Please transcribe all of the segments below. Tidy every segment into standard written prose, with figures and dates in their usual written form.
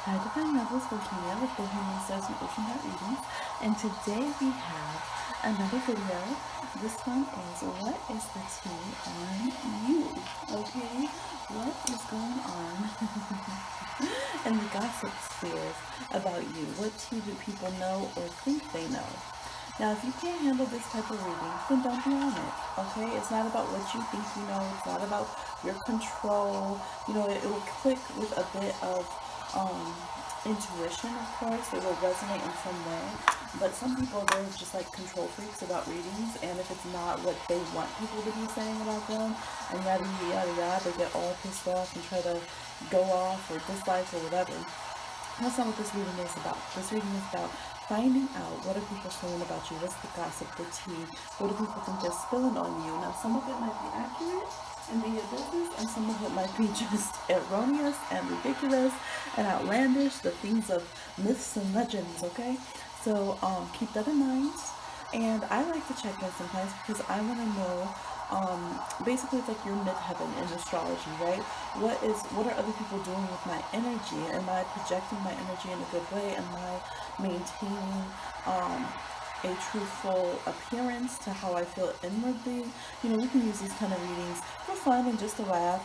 Hi, Divine Levels, Bohemia with Bohemian Stars and Ocean Heart Readings. And today we have another video. This one is what is the tea on you? Okay, what is going on in the gossip spheres about you? What tea do people know or think they know? Now, if you can't handle this type of reading, then don't be on it, okay? It's not about what you think you know. It's not about your control. You know, it will click with a bit of intuition, of course. It will resonate in some way. But some people, they're just like control freaks about readings. And if it's not what they want people to be saying about them, and yada, yada, yada, they get all pissed off and try to go off or dislike or whatever. That's not what this reading is about. This reading is about finding out what are people saying about you, what's the gossip, the tea, what do people think they're spilling on you. Now, some of it might be accurate and be your business, and some of it might be just erroneous and ridiculous and outlandish, the things of myths and legends, okay? So keep that in mind. And I like to check in sometimes because I want to know, basically it's like your midheaven in astrology, right? What are other people doing with my energy? Am I projecting my energy in a good way? Am I maintaining a truthful appearance to how I feel inwardly? You know, we can use these kind of readings for fun and just to laugh,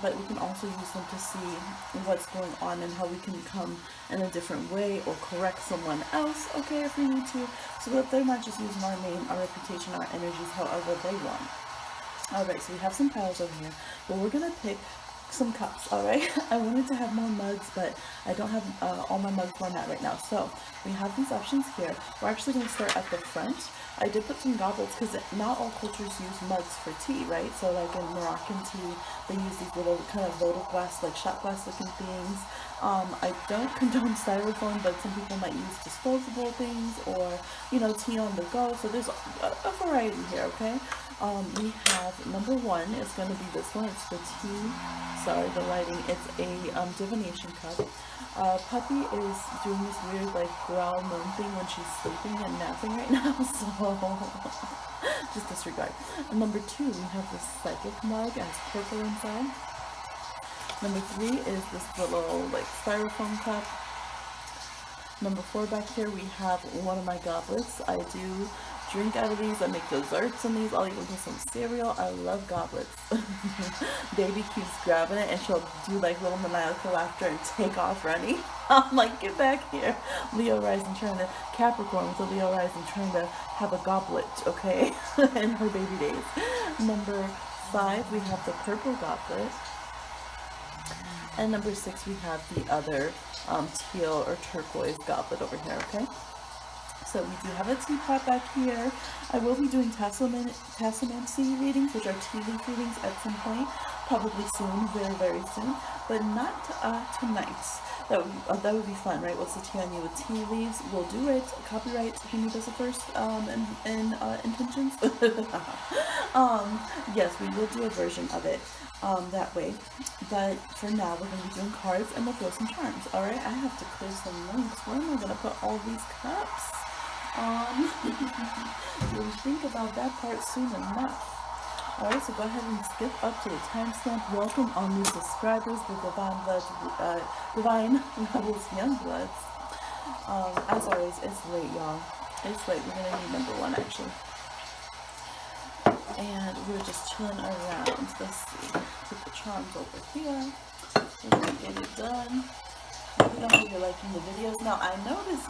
but we can also use them to see what's going on and how we can come in a different way or correct someone else, okay, if we need to, so that they're not just using our name, our reputation, our energies however they want. Alright, so we have some piles over here, but we're going to pick some cups, alright? I wanted to have more mugs, but I don't have all my mugs where I'm at right now. So we have these options here. We're actually going to start at the front. I did put some goblets because not all cultures use mugs for tea, right? So like in Moroccan tea, they use these little kind of votive glass, like shot glass looking things. I don't condone styrofoam, but some people might use disposable things or, you know, tea on the go. So there's a variety here, okay? We have number one is going to be this one. It's the tea. Sorry, the lighting. It's a divination cup. Puppy is doing this weird like growl moon thing when she's sleeping and napping right now. So just disregard. And number two, we have this psychic mug as purple inside. Number three is this little like styrofoam cup. Number four back here, we have one of my goblets. I do drink out of these. I make desserts in these. I'll even put some cereal. I love goblets. Baby keeps grabbing it and she'll do like little maniacal laughter and take off running. I'm like, get back here. Leo rising trying to, Capricorn with the Leo rising trying to have a goblet, okay, in her baby days. Number five, we have the purple goblet. And number six, we have the other teal or turquoise goblet over here, okay? So we do have a teapot back here. I will be doing tassomancy readings, which are tea leaf readings at some point, probably soon, very, very soon, but not tonight. That would be fun, right? What's the tea on you with tea leaves? We'll do it. Copyright, Heey does it first, in intentions. Yes, we will do a version of it that way. But for now, we're going to be doing cards and we'll throw some charms. Alright, I have to clear some links. Where am I going to put all these cups? We'll think about that part soon enough. Alright, so go ahead and skip up to the timestamp. Welcome all new subscribers, the Divine Levels Young Bloods. As always, it's late, y'all. It's late. We're gonna need number one, actually. And we're just chilling around. Let's see. Put the charms over here. We're gonna get it done. Let me know how you're liking the videos. Now, I notice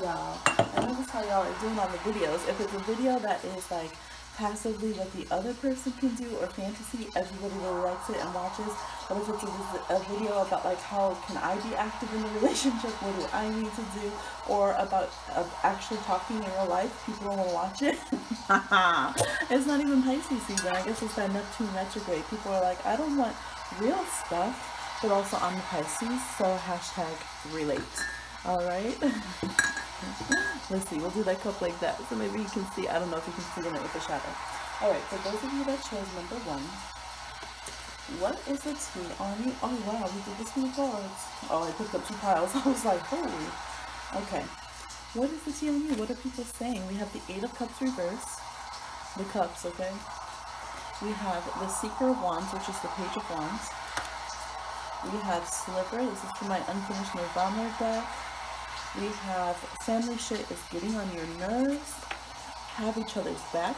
how y'all are doing on the videos. If it's a video that is like passively what the other person can do or fantasy, everybody really likes it and watches. But if it's a video about like how can I be active in the relationship, what do I need to do, or about actually talking in real life, people don't want to watch it. It's not even Pisces season. I guess it's that Neptune retrograde. People are like, I don't want real stuff, but also I'm the Pisces, so hashtag relate. Alright? Let's see, we'll do that cup like that, so maybe you can see. I don't know if you can see in it with the shadow. Alright, for those of you that chose number one, what is the tea on you? Oh wow, we did this many cards. Oh, I picked up two piles. I was like, holy. Okay. What is the tea on you? What are people saying? We have the Eight of Cups reverse. The cups, okay? We have the Seeker of Wands, which is the Page of Wands. We have Sliver. This is for my unfinished November deck. We have Family Shit is Getting on Your Nerves. Have Each Other's Back.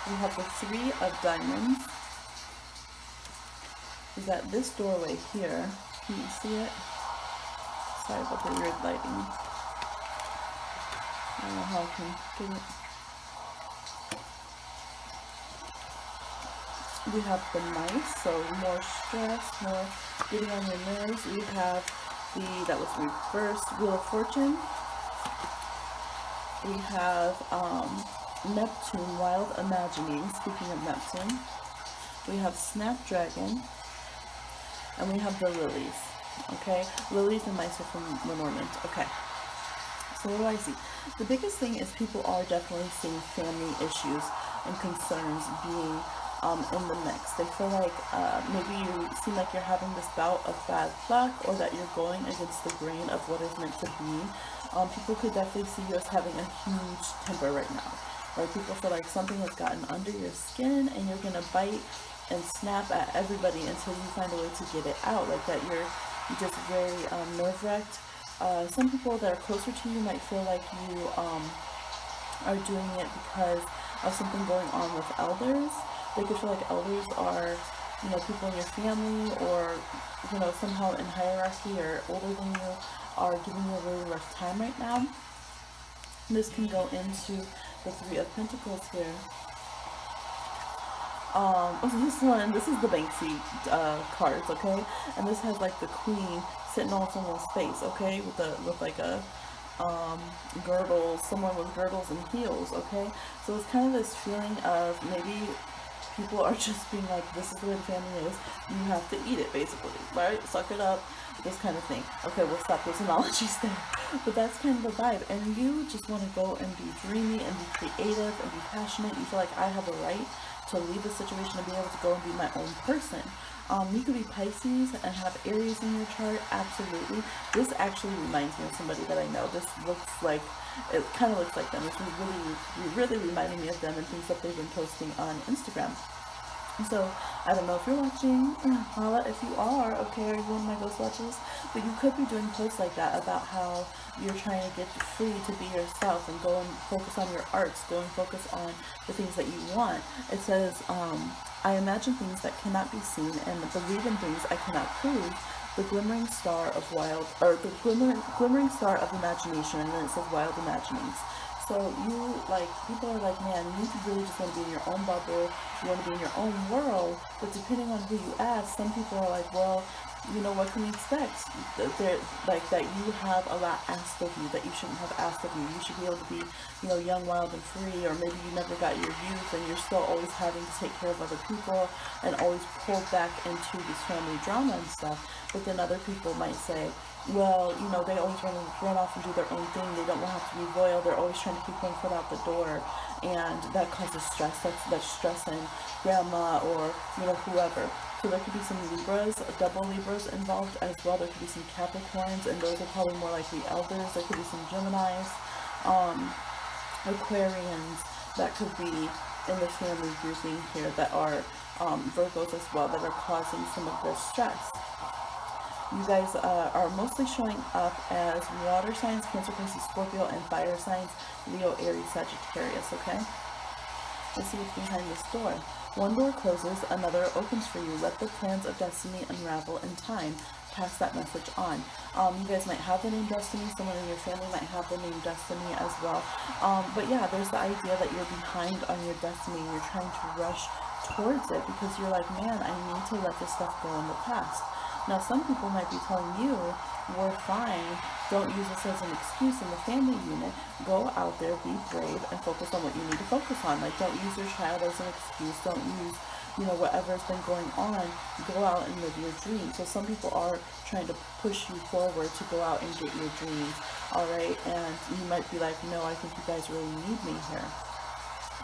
We have the Three of Diamonds. We got this doorway here. Can you see it? Sorry about the weird lighting. I don't know how I can get it. We have the Mice, so more stress, more getting on your nerves. We have that was reversed, Wheel of Fortune. We have Neptune, Wild Imagining, speaking of Neptune. We have Snapdragon, and we have the Lilies, okay? Lilies and Mice are from Lenormand, okay. So what do I see? The biggest thing is people are definitely seeing family issues and concerns being in the mix. They feel like maybe you seem like you're having this bout of bad luck, or that you're going against the grain of what is meant to be. People could definitely see you as having a huge temper right now. Right? People feel like something has gotten under your skin and you're going to bite and snap at everybody until you find a way to get it out. Like that you're just very nerve-wracked. Some people that are closer to you might feel like you are doing it because of something going on with elders. They could feel like elders are, you know, people in your family, or, you know, somehow in hierarchy or older than you, are giving you a really rough time right now. This can go into the Three of Pentacles here. This is the Banksy cards, okay? And this has like the Queen sitting on someone's face, okay? With like a girdles, someone with girdles and heels, okay? So it's kind of this feeling of maybe people are just being like, this is the way the family is, you have to eat it, basically, right? Suck it up, this kind of thing. Okay, we'll stop those analogies there. But that's kind of the vibe. And you just want to go and be dreamy and be creative and be passionate. You feel like I have a right to leave the situation and be able to go and be my own person. You could be Pisces and have Aries in your chart, absolutely. This actually reminds me of somebody that I know. This looks like, it kind of looks like them. This is really reminding me of them and things that they've been posting on Instagram. So, I don't know if you're watching, holla if you are, okay, are you one of my ghost watchers? But you could be doing posts like that about how you're trying to get free to be yourself and go and focus on your arts, go and focus on the things that you want. It says, I imagine things that cannot be seen and believe in things I cannot prove. The glimmering star of glimmering star of imagination, and then it says wild imaginings. So you, like, people are like, man, you really just want to be in your own bubble, you want to be in your own world, but depending on who you ask, some people are like, well, you know, what can we expect? They're like, that you have a lot asked of you that you shouldn't have asked of you. You should be able to be, you know, young, wild, and free, or maybe you never got your youth and you're still always having to take care of other people and always pulled back into this family drama and stuff. But then other people might say, well, you know, they always run off and do their own thing. They don't have to be loyal. They're always trying to keep one foot out the door, and that causes stress. That's stressing grandma or, you know, whoever. So there could be some Libras, double Libras involved as well. There could be some Capricorns, and those are probably more likely elders. There could be some Geminis, Aquarians that could be in the family grouping here that are Virgos as well, that are causing some of this stress. You guys are mostly showing up as water signs, Cancer, Pisces, Scorpio, and fire signs, Leo, Aries, Sagittarius, okay? Let's see what's behind this door. One door closes, another opens for you. Let the plans of destiny unravel in time. Pass that message on. You guys might have the name Destiny. Someone in your family might have the name Destiny as well. But yeah, there's the idea that you're behind on your destiny. You're trying to rush towards it because you're like, man, I need to let this stuff go in the past. Now, some people might be telling you, we're fine, don't use this as an excuse in the family unit. Go out there, be brave, and focus on what you need to focus on. Like, don't use your child as an excuse. Don't use, you know, whatever's been going on. Go out and live your dreams. So some people are trying to push you forward to go out and get your dreams, all right? And you might be like, no, I think you guys really need me here.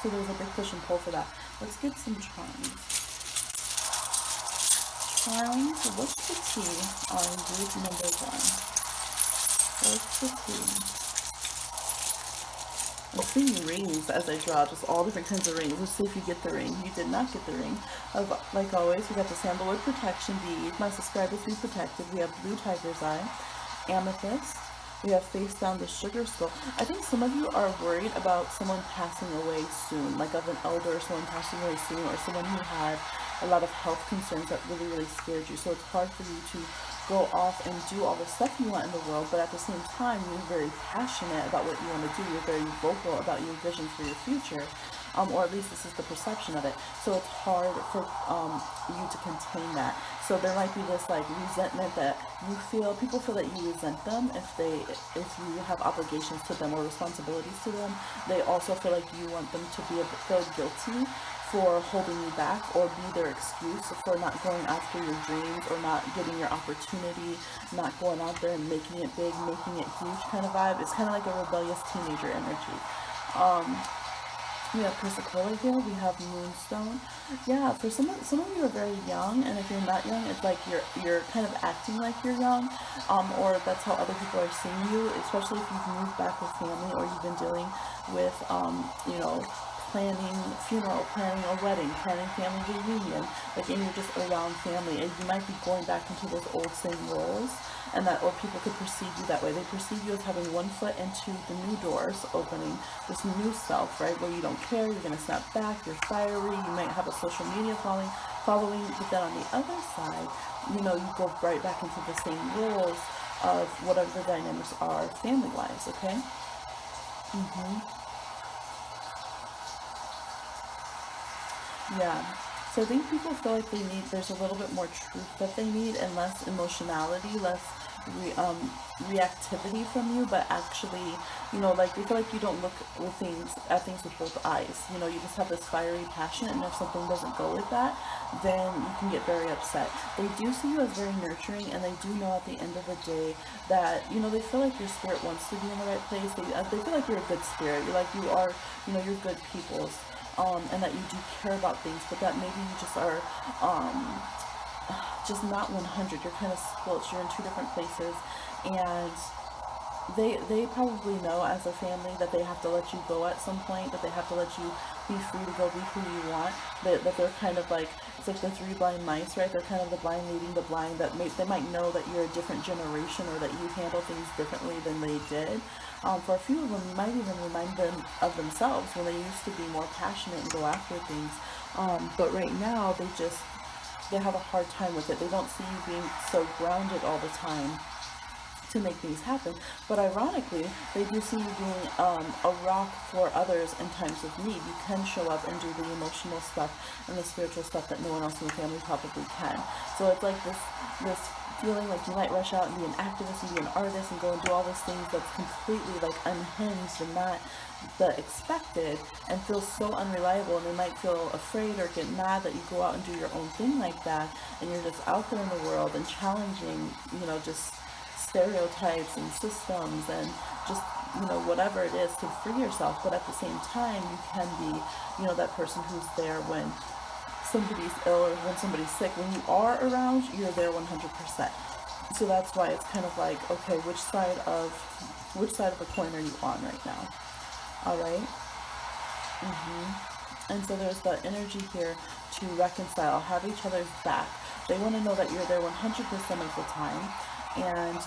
So there's a big push and pull for that. Let's get some charms. Charms, what's the tea on group number 1? What's the tea? I'm seeing rings as I draw, just all different kinds of rings. Let's see if you get the ring. You did not get the ring. Like always, we got the sandalwood protection bead. My subscribers be protected. We have blue tiger's eye, amethyst. We have face down the sugar skull. I think some of you are worried about someone passing away soon, like of an elder or someone passing away soon, or someone who had a lot of health concerns that really, really scared you. So it's hard for you to go off and do all the stuff you want in the world, but at the same time, you're very passionate about what you want to do. You're very vocal about your vision for your future, or at least this is the perception of it. So it's hard for you to contain that. So there might be this like resentment that you feel, people feel that you resent them if you have obligations to them or responsibilities to them. They also feel like you want them to feel guilty for holding you back, or be their excuse for not going after your dreams, or not getting your opportunity, not going out there and making it big, making it huge kind of vibe. It's kind of like a rebellious teenager energy. We have Chrysocolla here, we have Moonstone. Yeah, for some of you are very young, and if you're not young, it's like you're kind of acting like you're young, or that's how other people are seeing you, especially if you've moved back with family, or you've been dealing with, you know, planning funeral, planning a wedding, planning family reunion, like, and you're just around family, and you might be going back into those old same roles, and that, or people could perceive you that way. They perceive you as having one foot into the new doors opening, this new self, right, where you don't care, you're going to snap back, you're fiery, you might have a social media following, but then on the other side, you know, you go right back into the same roles of whatever the dynamics are family-wise, okay? Yeah, so I think people feel like there's a little bit more truth that they need, and less emotionality, less reactivity from you, but actually, you know, like, they feel like you don't look at things with both eyes. You know, you just have this fiery passion, and if something doesn't go with that, then you can get very upset. They do see you as very nurturing, and they do know at the end of the day that, you know, they feel like your spirit wants to be in the right place. They feel like you're a good spirit. You're good peoples. And that you do care about things, but that maybe you just are just not 100. You're kind of split. You're in two different places, and they probably know as a family that they have to let you go at some point, that they have to let you be free to go be who you want, that they're kind of like, it's like the three blind mice, right? They're kind of the blind leading the blind, that they might know that you're a different generation, or that you handle things differently than they did. For a few of them, you might even remind them of themselves when they used to be more passionate and go after things. But right now, they have a hard time with it. They don't see you being so grounded all the time to make things happen. But ironically, they do see you being a rock for others in times of need. You can show up and do the emotional stuff and the spiritual stuff that no one else in the family probably can. So it's like this feeling like you might rush out and be an activist and be an artist and go and do all these things that's completely like unhinged and not the expected, and feel so unreliable, and they might feel afraid or get mad that you go out and do your own thing like that, and you're just out there in the world and challenging, you know, just stereotypes and systems and just, you know, whatever it is to free yourself. But at the same time, you can be, you know, that person who's there when somebody's ill or when somebody's sick. When you are around, you're there 100%. So that's why it's kind of like, okay, which side of the coin are you on right now? All right. And so there's the energy here to reconcile, have each other's back. They want to know that you're there 100% of the time, and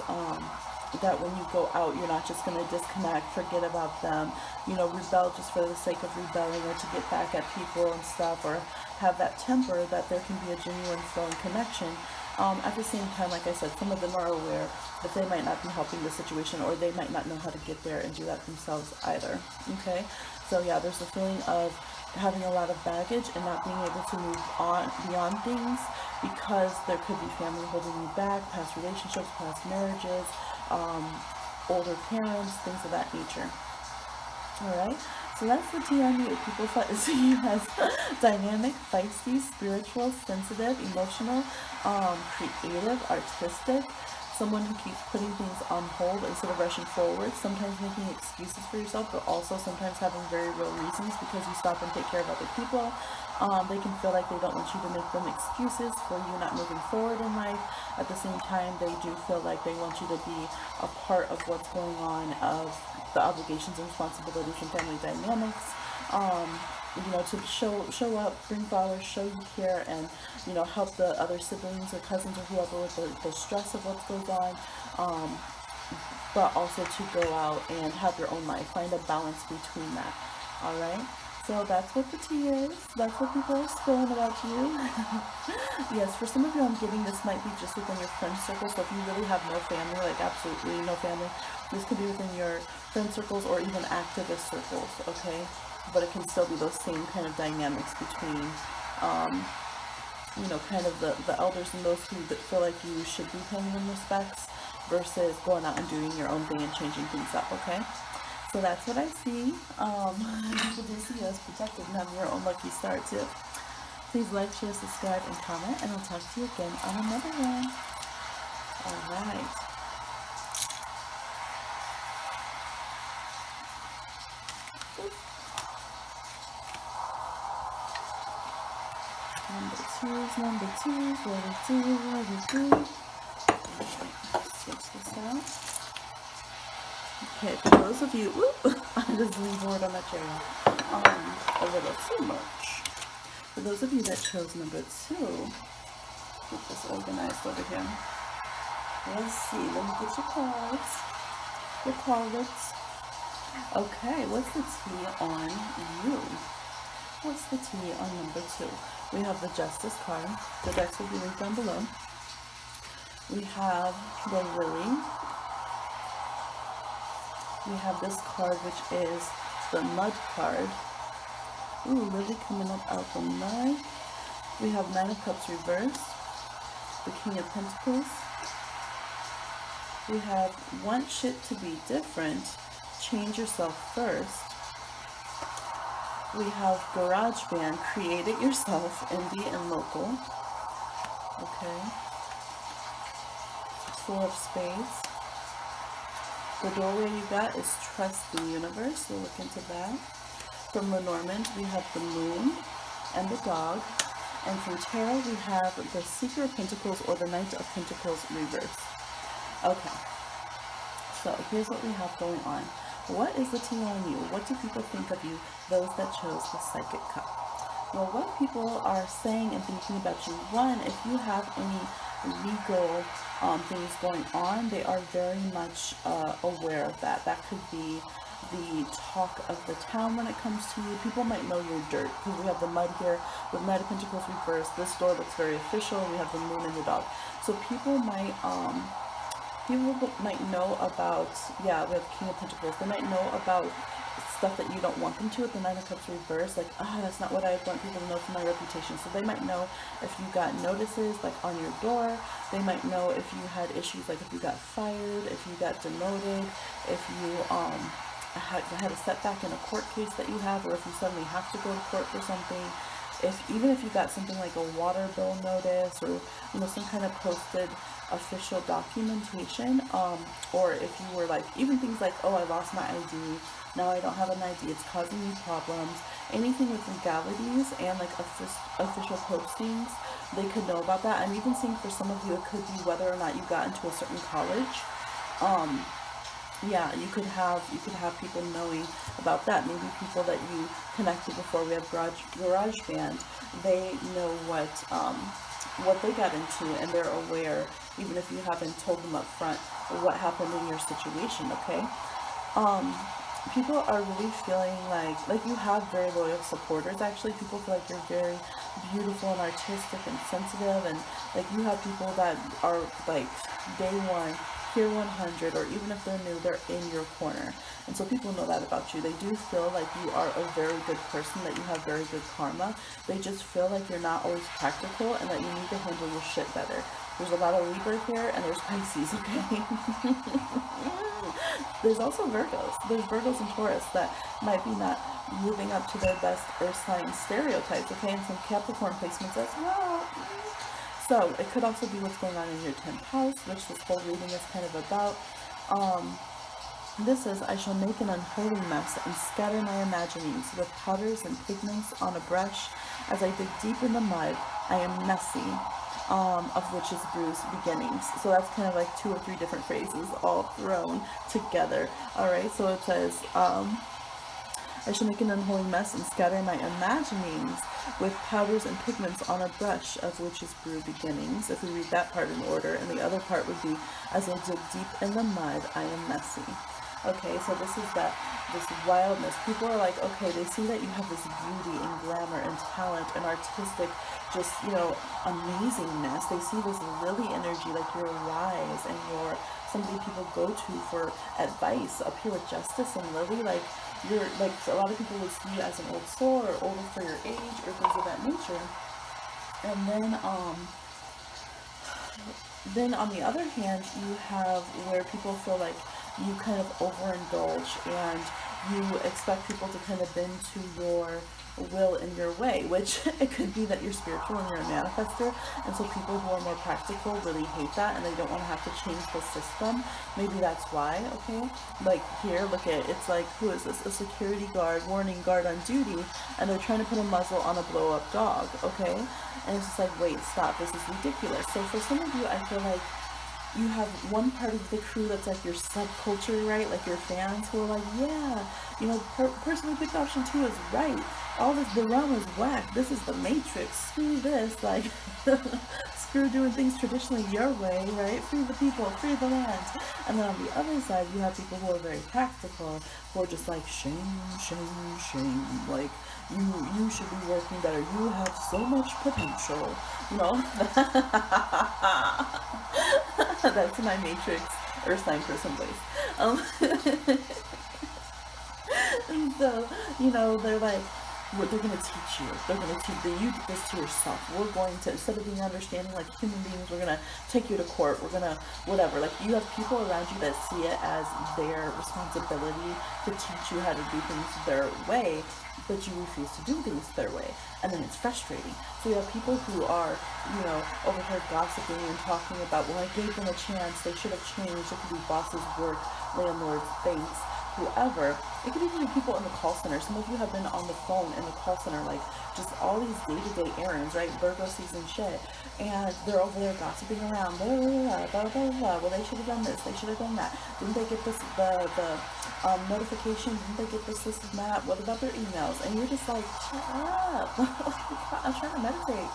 that when you go out, you're not just going to disconnect, forget about them, you know, rebel just for the sake of rebelling, or to get back at people and stuff, or have that temper, that there can be a genuine flowing connection. At the same time, like I said, some of them are aware that they might not be helping the situation, or they might not know how to get there and do that themselves either. Okay, so yeah, there's the feeling of having a lot of baggage and not being able to move on beyond things, because there could be family holding you back, past relationships, past marriages, older parents, things of that nature. Alright, so that's the tea on you. People see you as dynamic, feisty, spiritual, sensitive, emotional, creative, artistic, someone who keeps putting things on hold instead of rushing forward, sometimes making excuses for yourself, but also sometimes having very real reasons because you stop and take care of other people. They can feel like they don't want you to make them excuses for you not moving forward in life. At the same time, they do feel like they want you to be a part of what's going on, of the obligations and responsibilities and family dynamics. To show up, bring flowers, show you care, and, help the other siblings or cousins or whoever with the stress of what goes on, but also to go out and have your own life. Find a balance between that, all right? So that's what the tea is. That's what people are spilling about you. Yes, for some of you, I'm getting this might be just within your friend circle. So if you really have no family, like absolutely no family, this could be within your friend circles or even activist circles, okay? But it can still be those same kind of dynamics between, kind of the elders and those who feel like you should be paying them respects versus going out and doing your own thing and changing things up, okay? So that's what I see. People do see us protected and have your own lucky start too. Please like, share, subscribe, and comment, and I'll talk to you again on another one. All right. Number twos, what it do. Switch this out. Okay, for those of you, I just lean forward on that chair, a little too much. For those of you that chose number 2, get this organized over here. Let's see, let me get your cards. Your cards. Okay, what's the tea on you? What's the tea on number 2? We have the Justice card. The decks will be linked down below. We have the Lily. We have this card, which is the Mud card. Ooh, Lily coming up out the mud. We have 9 of Cups reversed. The King of Pentacles. We have want shit to be different. Change yourself first. We have Garage Band, create it yourself, indie and local. Okay. 4 of Spades. The doorway you got is trust the universe. We'll look into that. From Lenormand, we have the moon and the dog. And from Tarot, we have the Seeker of Pentacles or the Knight of Pentacles reverse. Okay. So here's what we have going on. What is the tea on you? What do people think of you, those that chose the Psychic Cup? Well, what people are saying and thinking about you, one, if you have any legal things going on, they are very much aware of that. That could be the talk of the town when it comes to you. People might know your dirt because we have the mud here with Knight of Pentacles reversed. This door looks very official. We have the moon and the dog. So people might know about, we have King of Pentacles. They might know about stuff that you don't want them to with the 9 of Cups reversed. Like, that's not what I want people to know for my reputation. So they might know if you got notices, like, on your door. They might know if you had issues, like if you got fired, if you got demoted, if you had a setback in a court case that you have, or if you suddenly have to go to court for something. Even if you got something like a water bill notice or some kind of posted official documentation, or if you were like, even things like, I lost my ID, now I don't have an ID, it's causing me problems, anything with legalities and like official postings, they could know about that. I'm even seeing for some of you it could be whether or not you got into a certain college. You could have people knowing about that. Maybe people that you connected before. We have Garage Band. They know what they got into, and they're aware, even if you haven't told them up front what happened in your situation. Okay. People are really feeling like you have very loyal supporters. Actually, people feel like you're very beautiful and artistic and sensitive, and like you have people that are like day one, here 100, or even if they're new, they're in your corner. And so people know that about you. They do feel like you are a very good person, that you have very good karma. They just feel like you're not always practical and that you need to handle your shit better. There's a lot of Libra here, and there's Pisces, okay? There's also Virgos. There's Virgos and Taurus that might be not moving up to their best earth sign stereotypes, okay? And some Capricorn placements as well. So it could also be what's going on in your 10th house, which this whole reading is kind of about. This is, I shall make an unholy mess and scatter my imaginings with powders and pigments on a brush. As I dig deep in the mud, I am messy, of which is bruised beginnings. So that's kind of like 2 or 3 different phrases all thrown together. All right, so it says, I shall make an unholy mess and scatter my imaginings with powders and pigments on a brush, of which is brew beginnings. If we read that part in order, and the other part would be, as I dig deep in the mud, I am messy. Okay, so this is this wildness. People are like, okay, they see that you have this beauty and glamour and talent and artistic, just, you know, amazingness. They see this lily energy, like you're wise and you're somebody people go to for advice. Up here with Justice and Lily, like, you're, like, a lot of people would see you as an old soul or older for your age or things of that nature. And then on the other hand, you have where people feel like you kind of overindulge and you expect people to kind of bend to your will in your way, which it could be that you're spiritual and you're a manifester, and so people who are more practical really hate that and they don't want to have to change the system. Maybe that's why. Okay, like here, look at, it's like, who is this? A security guard warning guard on duty, and they're trying to put a muzzle on a blow up dog. Okay, and it's just like, wait, stop, this is ridiculous. So for some of you, I feel like you have one part of the crew that's like your subculture, right? Like your fans who are like, yeah, you know, personally picked option 2 is right. All this, the realm is whack. This is the matrix. Screw this. Like, screw doing things traditionally your way, right? Free the people, free the land. And then on the other side, you have people who are very practical, who are just like, shame, shame, shame. Like, you should be working better. You have so much potential. You know? That's my matrix earth sign person voice. And so, you know, they're like, they're going to teach you. They're going to teach you. You do this to yourself. We're going to, instead of being understanding like human beings, we're going to take you to court. We're going to, whatever. Like, you have people around you that see it as their responsibility to teach you how to do things their way, but you refuse to do things their way. And then it's frustrating. So you have people who are, you know, over here gossiping and talking about, well, I gave them a chance. They should have changed. It could be bosses, work, landlords, banks, whoever. It could even be people in the call center. Some of you have been on the phone in the call center, like just all these day-to-day errands, right? Virgo season shit. And they're over there gossiping around, blah, blah, blah, blah, blah. Well, they should have done this. They should have done that. Didn't they get this, the notification? Didn't they get this and that? What about their emails? And you're just like, shut up. I'm trying to meditate.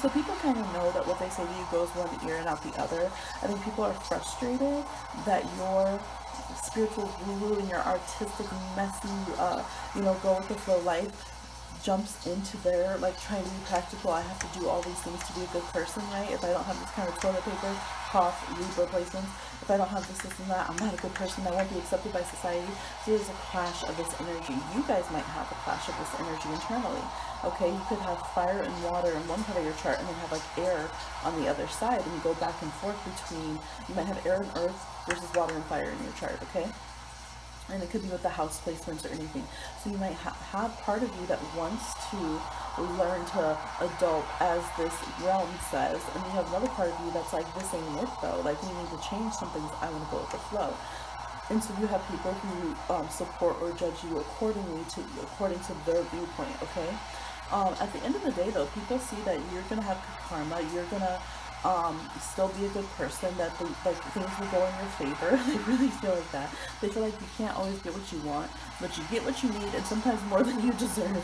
So people kind of know that what they say to you goes one ear and out the other. I think people are frustrated that your spiritual guru and your artistic, messy, you know, go with the flow life jumps into their, like, trying to be practical. I have to do all these things to be a good person, right? If I don't have this kind of toilet paper, cough, lube replacements, if I don't have this and that, I'm not a good person. I won't be accepted by society. So there's a clash of this energy. You guys might have a clash of this energy internally. Okay, you could have fire and water in one part of your chart and then have like air on the other side, and you go back and forth between, you might have air and earth versus water and fire in your chart, okay? And it could be with the house placements or anything. So you might have part of you that wants to learn to adult, as this realm says, and you have another part of you that's like, this ain't it though, like, we need to change some things, I want to go with the flow. And so you have people who support or judge you according to their viewpoint, okay? At the end of the day, though, people see that you're going to have good karma, you're going to still be a good person, that things will go in your favor. They really feel like that. They feel like you can't always get what you want, but you get what you need, and sometimes more than you deserve.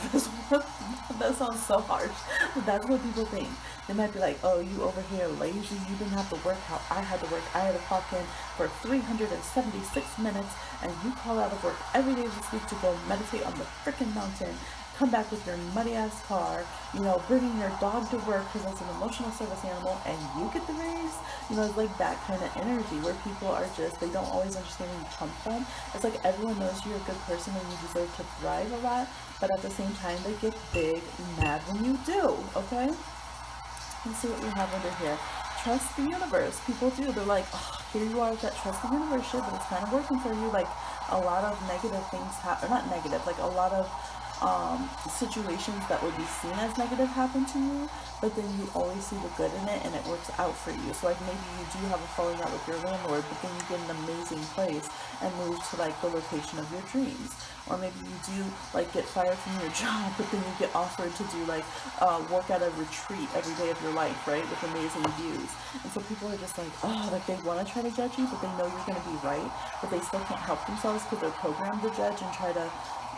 That sounds so harsh, but that's what people think. They might be like, oh, you over here lazy, you didn't have to work how I had to work. I had to clock in for 376 minutes, and you call out of work every day this week to go meditate on the freaking mountain, come back with your muddy ass car, you know, bringing your dog to work because it's an emotional service animal, and you get the raise. You know, it's like that kind of energy where people are just, they don't always understand where you come from. It's like everyone knows you're a good person and you deserve to thrive a lot, but at the same time they get big mad when you do, okay? Let's see what we have under here. Trust the universe. People do. They're like, oh, here you are with that trust the universe shit, but it's kind of working for you. Like, a lot of negative things happen, or not negative, like a lot of situations that would be seen as negative happen to you, but then you always see the good in it and it works out for you. So like maybe you do have a falling out with your landlord, but then you get an amazing place and move to like the location of your dreams. Or maybe you do like get fired from your job, but then you get offered to do like work at a retreat every day of your life, right, with amazing views. And so people are just like, oh, like they want to try to judge you, but they know you're going to be right, but they still can't help themselves because they're programmed to judge and try to,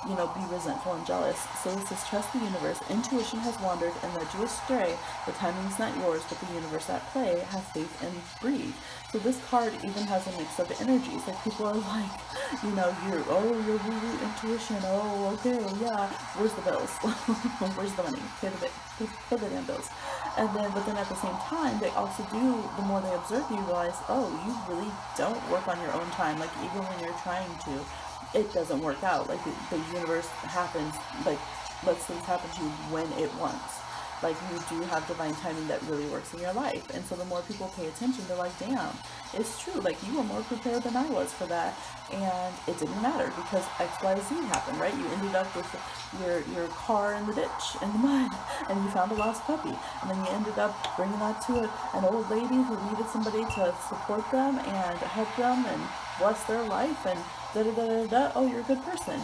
you know, be resentful and jealous. So it says, trust the universe. Intuition has wandered and led you astray. The timing's not yours, but the universe at play. Have faith and breathe. So this card even has a mix of energies. Like people are like, you know, your woo-woo intuition. Oh, okay, yeah. Where's the bills? Where's the money? Pay the damn bills. And then, but then at the same time, they also do, the more they observe you, realize, oh, you really don't work on your own time. Like even when you're trying to, it doesn't work out. Like the universe happens, like lets things happen to you when it wants. Like you do have divine timing that really works in your life. And so the more people pay attention, they're like, damn, it's true. Like you were more prepared than I was for that. And it didn't matter because XYZ happened, right? You ended up with your car in the ditch, in the mud, and you found a lost puppy. And then you ended up bringing that to an old lady who needed somebody to support them and help them and bless their life and da-da-da-da-da, oh, you're a good person.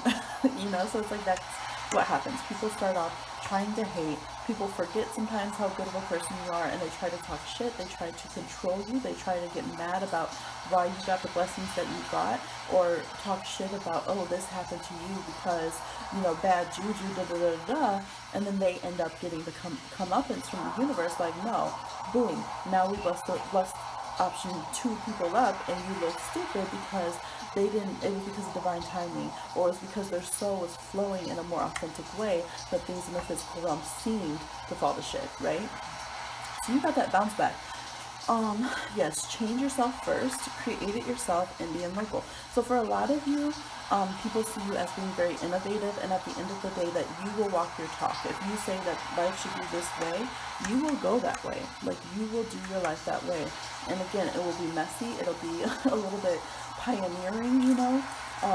You know, so it's like that's what happens. People start off trying to hate. People forget sometimes how good of a person you are, and they try to talk shit. They try to control you. They try to get mad about why you got the blessings that you got, or talk shit about, oh, this happened to you because, you know, bad juju, da-da-da-da-da, and then they end up getting the comeuppance from the universe, like, no, boom, now we blessed option 2 people up, and you look stupid because they didn't, it was because of divine timing, or it's because their soul was flowing in a more authentic way that things in the physical realm seemed to fall to shit, right? So you got that bounce back. Yes, change yourself first, create it yourself, and be in local. So for a lot of you, people see you as being very innovative, and at the end of the day that you will walk your talk. If you say that life should be this way, you will go that way. Like you will do your life that way. And again, it will be messy, it'll be a little bit pioneering, you know.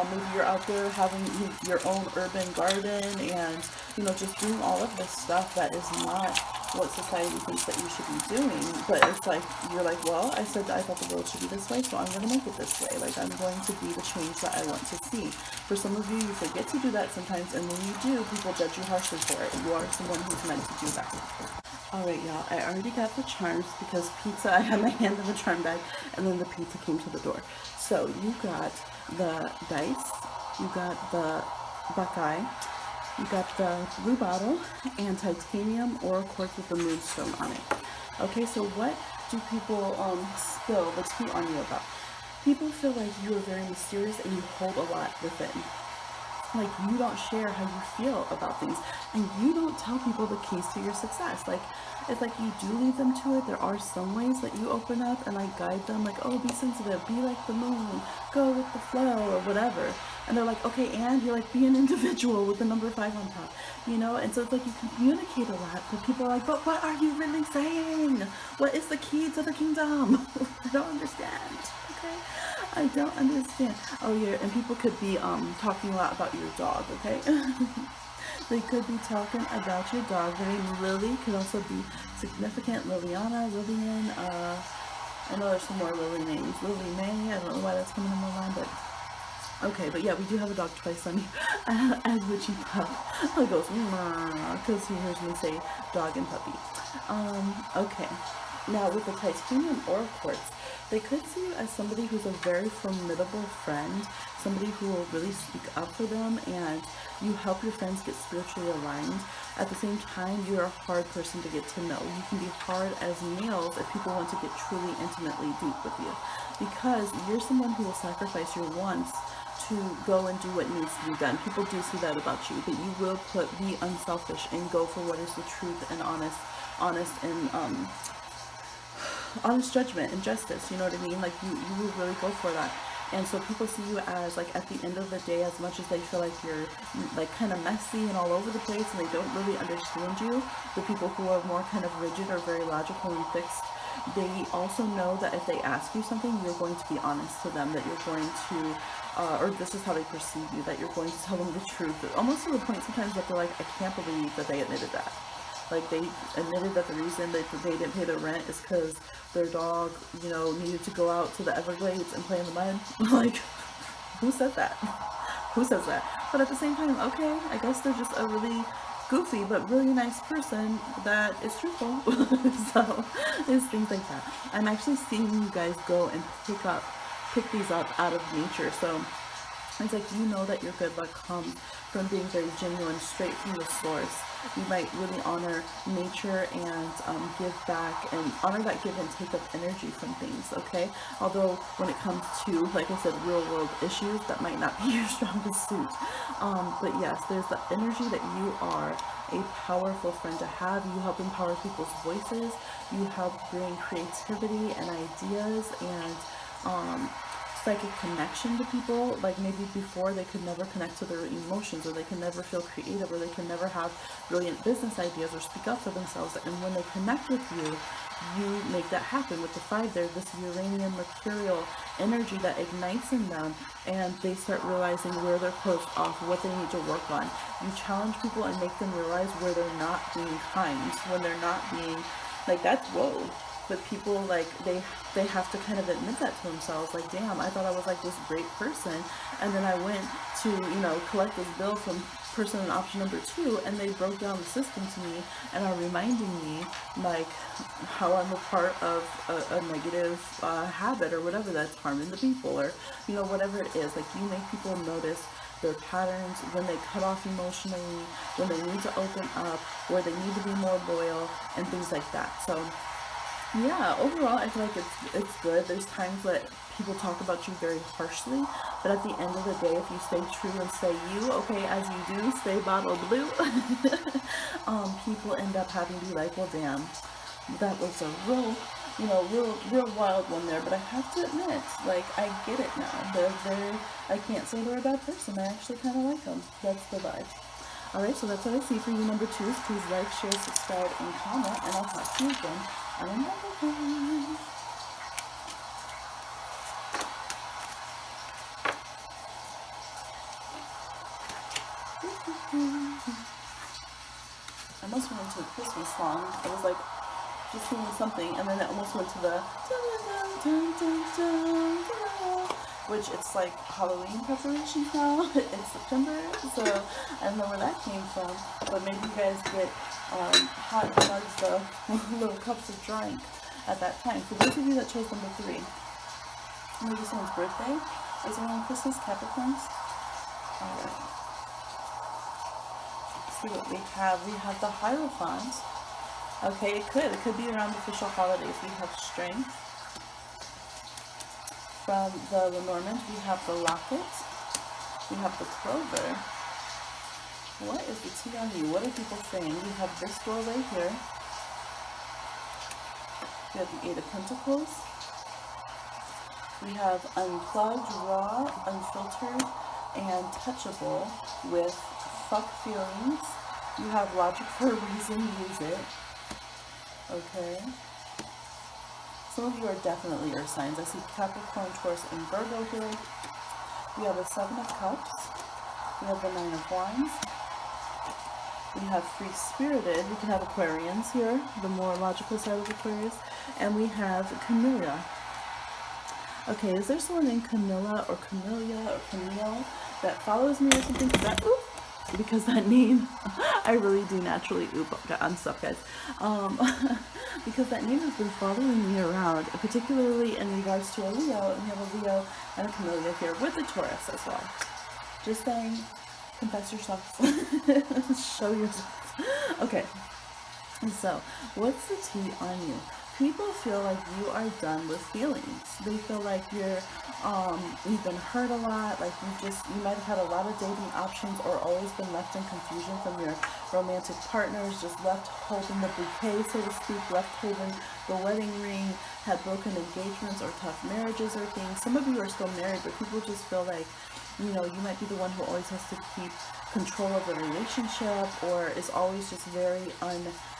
Maybe you're out there having your own urban garden and, you know, just doing all of this stuff that is not what society thinks that you should be doing. But it's like, you're like, well, I said that I thought the world should be this way, so I'm going to make it this way. Like, I'm going to be the change that I want to see. For some of you, you forget to do that sometimes, and when you do, people judge you harshly for it. You are someone who's meant to do that. Alright, y'all, I already got the charms because pizza, I had my hand in the charm bag, and then the pizza came to the door. So, you got the dice, you got the buckeye, you got the blue bottle, and titanium or quartz with the moonstone on it. Okay, so what do people spill the tea on you about? People feel like you are very mysterious and you hold a lot within. Like you don't share how you feel about things, and you don't tell people the keys to your success. Like it's like you do lead them to it. There are some ways that you open up and like guide them, like, oh, be sensitive, be like the moon, go with the flow, or whatever. And they're like, okay, and you're like, be an individual with the number 5 on top, you know. And so it's like you communicate a lot, but people are like, but what are you really saying? What is the key to the kingdom? I don't understand. Okay, I don't understand. Oh yeah, and people could be talking a lot about your dog. Okay. They could be talking about your dog. The name Lily could also be significant. Liliana, Lillian, I know there's some more Lily names. Lily May, I don't know why that's coming in my mind, but okay, but yeah, we do have a dog twice on you as Witchy Pup. He goes, because he hears me say dog and puppy. Okay, now with the titanium or quartz, they could see you as somebody who's a very formidable friend, somebody who will really speak up for them, and you help your friends get spiritually aligned. At the same time, you're a hard person to get to know. You can be hard as nails if people want to get truly intimately deep with you, because you're someone who will sacrifice your wants to go and do what needs to be done. People do see that about you, that you will be unselfish and go for what is the truth and honest and honest judgment and justice, you know what I mean? Like you will really go for that. And so people see you as, like, at the end of the day, as much as they feel like you're like kind of messy and all over the place and they don't really understand you, the people who are more kind of rigid or very logical and fixed, they also know that if they ask you something, you're going to be honest to them, that you're going to, or this is how they perceive you, that you're going to tell them the truth. Almost to the point sometimes that they're like, I can't believe that they admitted that. Like, they admitted that the reason that they didn't pay their rent is because their dog, you know, needed to go out to the Everglades and play in the mud. Like, who said that? Who says that? But at the same time, okay, I guess they're just a really goofy but really nice person that is truthful. So it's things like that. I'm actually seeing you guys go and pick these up out of nature. So it's like, you know that your good luck comes from being very genuine, straight from the source. You might really honor nature and give back and honor that give and take of energy from things, okay? Although when it comes to, like I said, real world issues, that might not be your strongest suit. But yes, there's the energy that you are a powerful friend to have. You help empower people's voices. You help bring creativity and ideas and psychic connection to people. Like, maybe before they could never connect to their emotions, or they can never feel creative, or they can never have brilliant business ideas or speak up for themselves. And when they connect with you, you make that happen. With the 5 there, this uranium mercurial energy that ignites in them, and they start realizing where they're closed off, what they need to work on. You challenge people and make them realize where they're not being kind, when they're not being, like, that's whoa. But people, like, they have to kind of admit that to themselves, like, damn, I thought I was like this great person, and then I went to, you know, collect this bill from person in option number 2, and they broke down the system to me and are reminding me, like, how I'm a part of a negative habit or whatever that's harming the people, or, you know, whatever it is. Like, you make people notice their patterns, when they cut off emotionally, when they need to open up, where they need to be more loyal, and things like that. So yeah, overall, I feel like it's good. There's times that people talk about you very harshly, but at the end of the day, if you stay true and stay you, okay, as you do, stay bottle blue, people end up having to be like, well, damn, that was a real, you know, real wild one there. But I have to admit, like, I get it now. I can't say they're a bad person. I actually kind of like them. That's the vibe. Alright, so that's what I see for you, number 2s. Please like, share, subscribe, and comment, and I'll talk to you again on another one. I almost went into a Christmas song. I was like just singing something, and then it almost went to the which it's like Halloween preparations now. It's September, so I don't know where that came from. But maybe you guys get hot mugs, little cups of drink at that time. For those of you that chose number 3, maybe someone's birthday. Is it on Christmas, Capricorns? Alright. See what we have. We have the Hierophant. Okay, it could be around official holidays. We have Strength. From the Lenormand, we have the Locket. We have the Clover. What is the tea on you? What are people saying? We have this doorway here. We have the 8 of Pentacles. We have Unplugged, Raw, Unfiltered, and Touchable with Fuck Feelings. You have Logic for a Reason, Use It. Okay. Some of you are definitely Earth signs. I see Capricorn, Taurus, and Virgo here. We have the 7 of Cups. We have the 9 of Wands. We have Free-Spirited. We can have Aquarians here, the more logical side of Aquarius. And we have Camilla. Okay, is there someone named Camilla or Camellia or Camille that follows me or something? Because that name, I really do naturally, I'm stuck, guys. Because that name has been following me around, particularly in regards to a Leo, and we have a Leo and a Camellia here with a Taurus as well. Just saying, confess yourself. Show yourself. Okay, so what's the tea on you? People feel like you are done with feelings. They feel like you've been hurt a lot, like you might have had a lot of dating options, or always been left in confusion from your romantic partners, just left holding the bouquet, so to speak, left holding the wedding ring, had broken engagements or tough marriages or things. Some of you are still married, but people just feel like, you know, you might be the one who always has to keep control of the relationship, or is always just very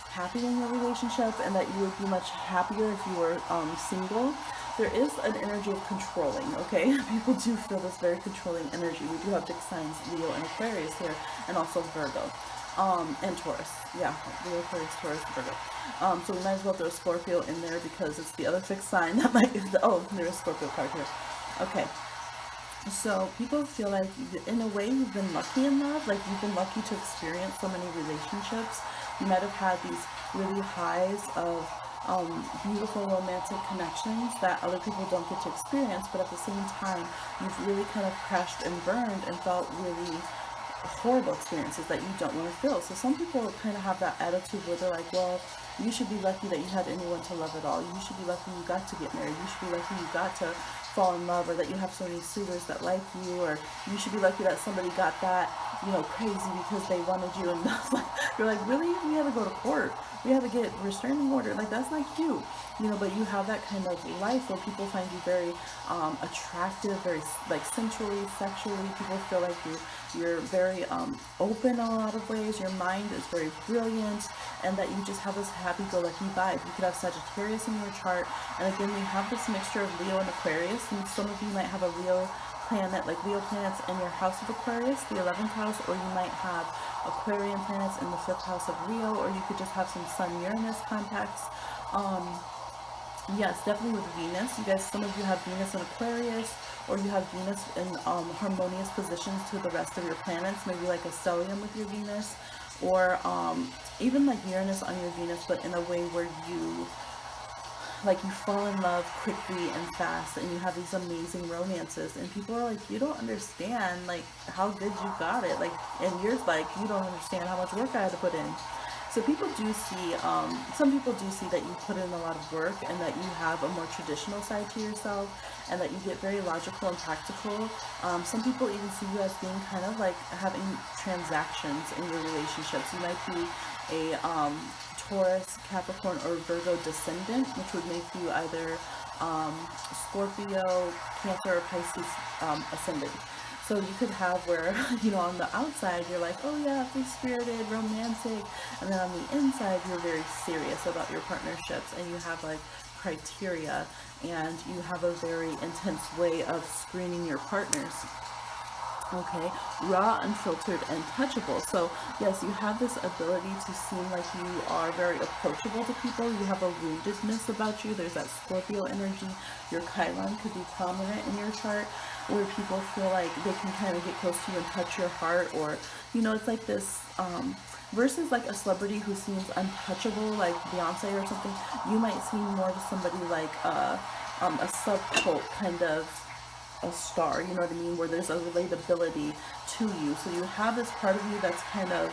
happy in your relationship and that you would be much happier if you were single. There is an energy of controlling, okay? People do feel this very controlling energy. We do have big signs, Leo and Aquarius here, and also Virgo. And Taurus. Yeah, Leo, Aquarius, Taurus, Virgo. So we might as well throw Scorpio in there because it's the other fixed sign that might, oh, there's a Scorpio card here. Okay. So people feel like, in a way, you've been lucky in love. Like, you've been lucky to experience so many relationships. You might have had these really highs of beautiful romantic connections that other people don't get to experience, but at the same time, you've really kind of crashed and burned and felt really horrible experiences that you don't want to feel. So some people kind of have that attitude where they're like, well, you should be lucky that you had anyone to love at all. You should be lucky you got to get married. You should be lucky you got to fall in love, or that you have so many suitors that like you, or you should be lucky that somebody got that, you know, crazy because they wanted you. And you're like, really? We had to go to court. We had to get restraining order. Like, that's not cute, you know. But you have that kind of life where people find you very attractive, very like sensually, sexually. People feel like you're very open in a lot of ways. Your mind is very brilliant, and that you just have this happy-go-lucky vibe. You could have Sagittarius in your chart, and again, we have this mixture of Leo and Aquarius, and some of you might have a Leo planet, like Leo planets in your house of Aquarius, the 11th house, or you might have Aquarian planets in the 5th house of Leo, or you could just have some Sun-Uranus contacts. Yes, definitely with Venus. You guys, some of you have Venus in Aquarius, or you have Venus in harmonious positions to the rest of your planets, maybe like a stellium with your Venus, or even like Uranus on your Venus, but in a way where you fall in love quickly and fast, and you have these amazing romances, and people are like, you don't understand like how good you got it, like, and yours, like, you don't understand how much work I had to put in. So people do see, some people do see that you put in a lot of work, and that you have a more traditional side to yourself, and that you get very logical and practical. Some people even see you as being kind of like having transactions in your relationships. You might be a Taurus, Capricorn, or Virgo descendant, which would make you either Scorpio, Cancer, or Pisces ascendant. So you could have where, you know, on the outside, you're like, oh yeah, free-spirited, romantic, and then on the inside, you're very serious about your partnerships, and you have like criteria, and you have a very intense way of screening your partners. Okay, raw, unfiltered, and touchable. So yes, you have this ability to seem like you are very approachable to people. You have a woundedness about you. There's that Scorpio energy. Your Chiron could be prominent in your chart, where people feel like they can kind of get close to you and touch your heart, or, you know, it's like this, versus like a celebrity who seems untouchable, like Beyonce or something. You might seem more to somebody like a subcult kind of a star, you know what I mean, where there's a relatability to you. So you have this part of you that's kind of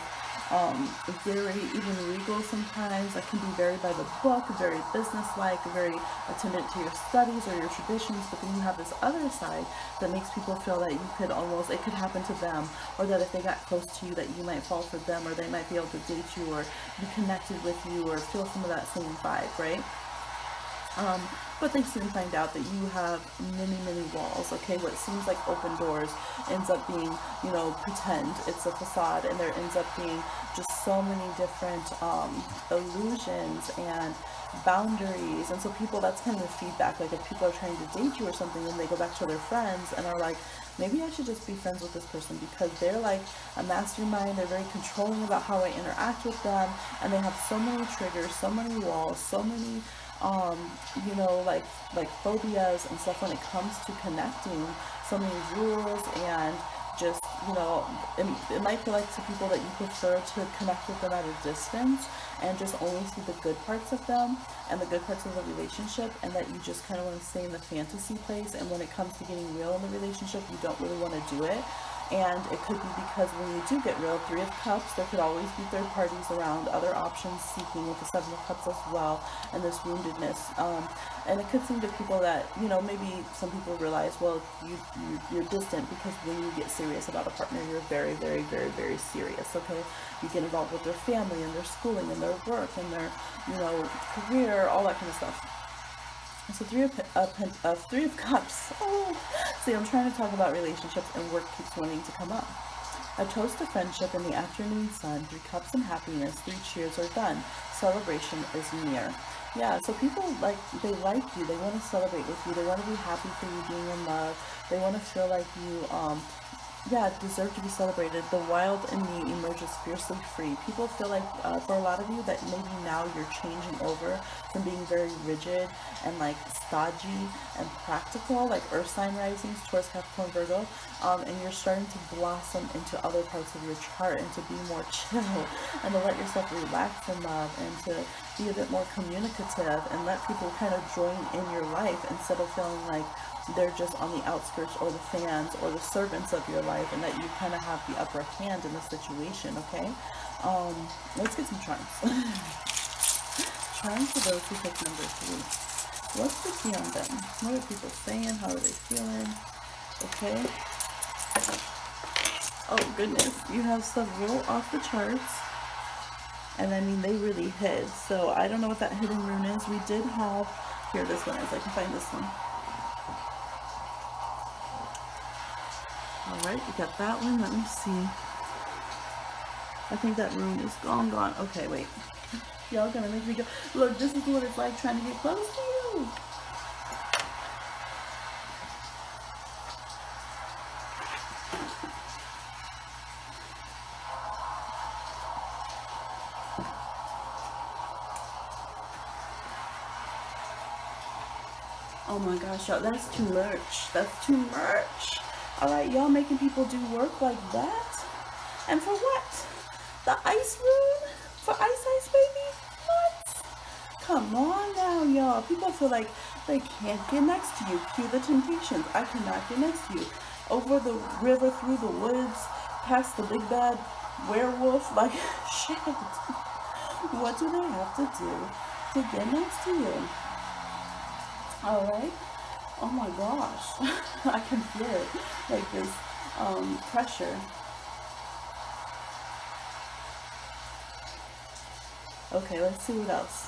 very even regal sometimes, that can be very by the book, very businesslike, very attendant to your studies or your traditions. But then you have this other side that makes people feel that you could almost, it could happen to them, or that if they got close to you, that you might fall for them, or they might be able to date you, or be connected with you, or feel some of that same vibe, right? But they soon find out that you have many, many walls, okay? What seems like open doors ends up being, you know, pretend. It's a facade, and there ends up being just so many different illusions and boundaries. And so people, that's kind of the feedback. Like, if people are trying to date you or something, and they go back to their friends and are like, maybe I should just be friends with this person because they're like a mastermind. They're very controlling about how I interact with them, and they have so many triggers, so many walls, so many you know, like phobias and stuff when it comes to connecting, so many rules, and just, you know, it might feel like to people that you prefer to connect with them at a distance and just only see the good parts of them and the good parts of the relationship, and that you just kind of want to stay in the fantasy place, and when it comes to getting real in the relationship, you don't really want to do it. And it could be because when you do get real, 3 of Cups, there could always be third parties around, other options seeking with the 7 of Cups as well, and this woundedness. And it could seem to people that, you know, maybe some people realize, well, you're distant because when you get serious about a partner, you're very, very, very, very serious, okay? You get involved with their family and their schooling and their work and their, you know, career, all that kind of stuff. So 3 of Cups. Oh, see, I'm trying to talk about relationships, and work keeps wanting to come up. A toast to friendship in the afternoon sun, 3 cups and happiness, 3 cheers are done. Celebration is near. Yeah, so people they like you. They want to celebrate with you. They want to be happy for you being in love. They want to feel like you, yeah, deserve to be celebrated. The wild in me emerges fiercely free. People feel like, for a lot of you, that maybe now you're changing over from being very rigid and like stodgy and practical, like Earth sign risings, Taurus, Capricorn, Virgo, and you're starting to blossom into other parts of your chart and to be more chill and to let yourself relax in love and to be a bit more communicative and let people kind of join in your life instead of feeling like they're just on the outskirts or the fans or the servants of your life, and that you kind of have the upper hand in the situation. Okay, let's get some charms. Charms for those who pick number 3. What's the tea on them? What are people saying? How are they feeling? Okay. Oh goodness, you have several off the charts, and I mean they really hid. So I don't know what that hidden rune is. We did have here. This one is. I can find this one. Alright, we got that one. Let me see. I think that room is gone. Okay, wait. Y'all gonna make me go. Look, this is what it's like trying to get close to you. Oh my gosh, y'all, that's too much. That's too much. Alright, y'all making people do work like that? And for what? The ice rune? For ice, baby? What? Come on now, y'all. People feel like they can't get next to you. Cue the Temptations. I cannot get next to you. Over the river, through the woods, past the big bad werewolf. Like, shit. What do they have to do to get next to you? Alright. Oh my gosh, I can feel it, like this pressure. Okay, let's see what else.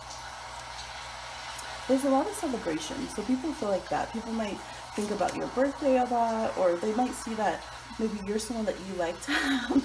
There's a lot of celebrations, so people feel like that. People might think about your birthday a lot, or they might see that maybe you're someone that you like to have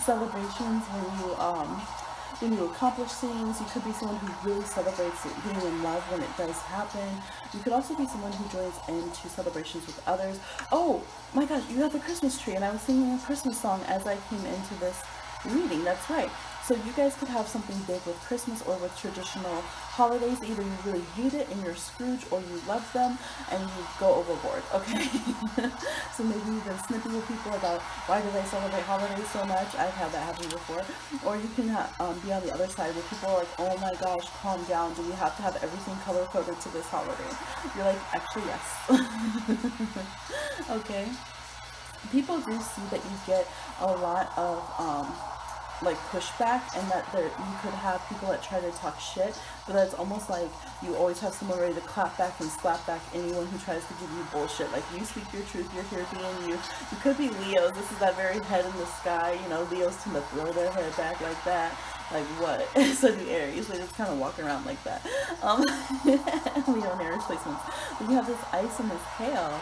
celebrations when you accomplish things. You could be someone who really celebrates being in love when it does happen. You could also be someone who joins into celebrations with others. Oh my gosh, you have the Christmas tree, and I was singing a Christmas song as I came into this reading. That's right. So you guys could have something big with Christmas or with traditional holidays. Either you really hate it and you're Scrooge, or you love them and you go overboard, okay? So maybe you've been snippy with people about why do they celebrate holidays so much. I've had that happen before. Or you can be on the other side where people are like, oh my gosh, calm down. Do we have to have everything color-coded to this holiday? You're like, actually, yes. Okay. People do see that you get a lot of like pushback, and that you could have people that try to talk shit, but that's almost like you always have someone ready to clap back and slap back anyone who tries to give you bullshit. Like, you speak your truth, you're here being you. You could be Leos. This is that very head in the sky, you know. Leos tend to throw their head back like that. Like what? So do Aries. They just kind of walk around like that. Leo and Aries placements. But you have this ice and this hail,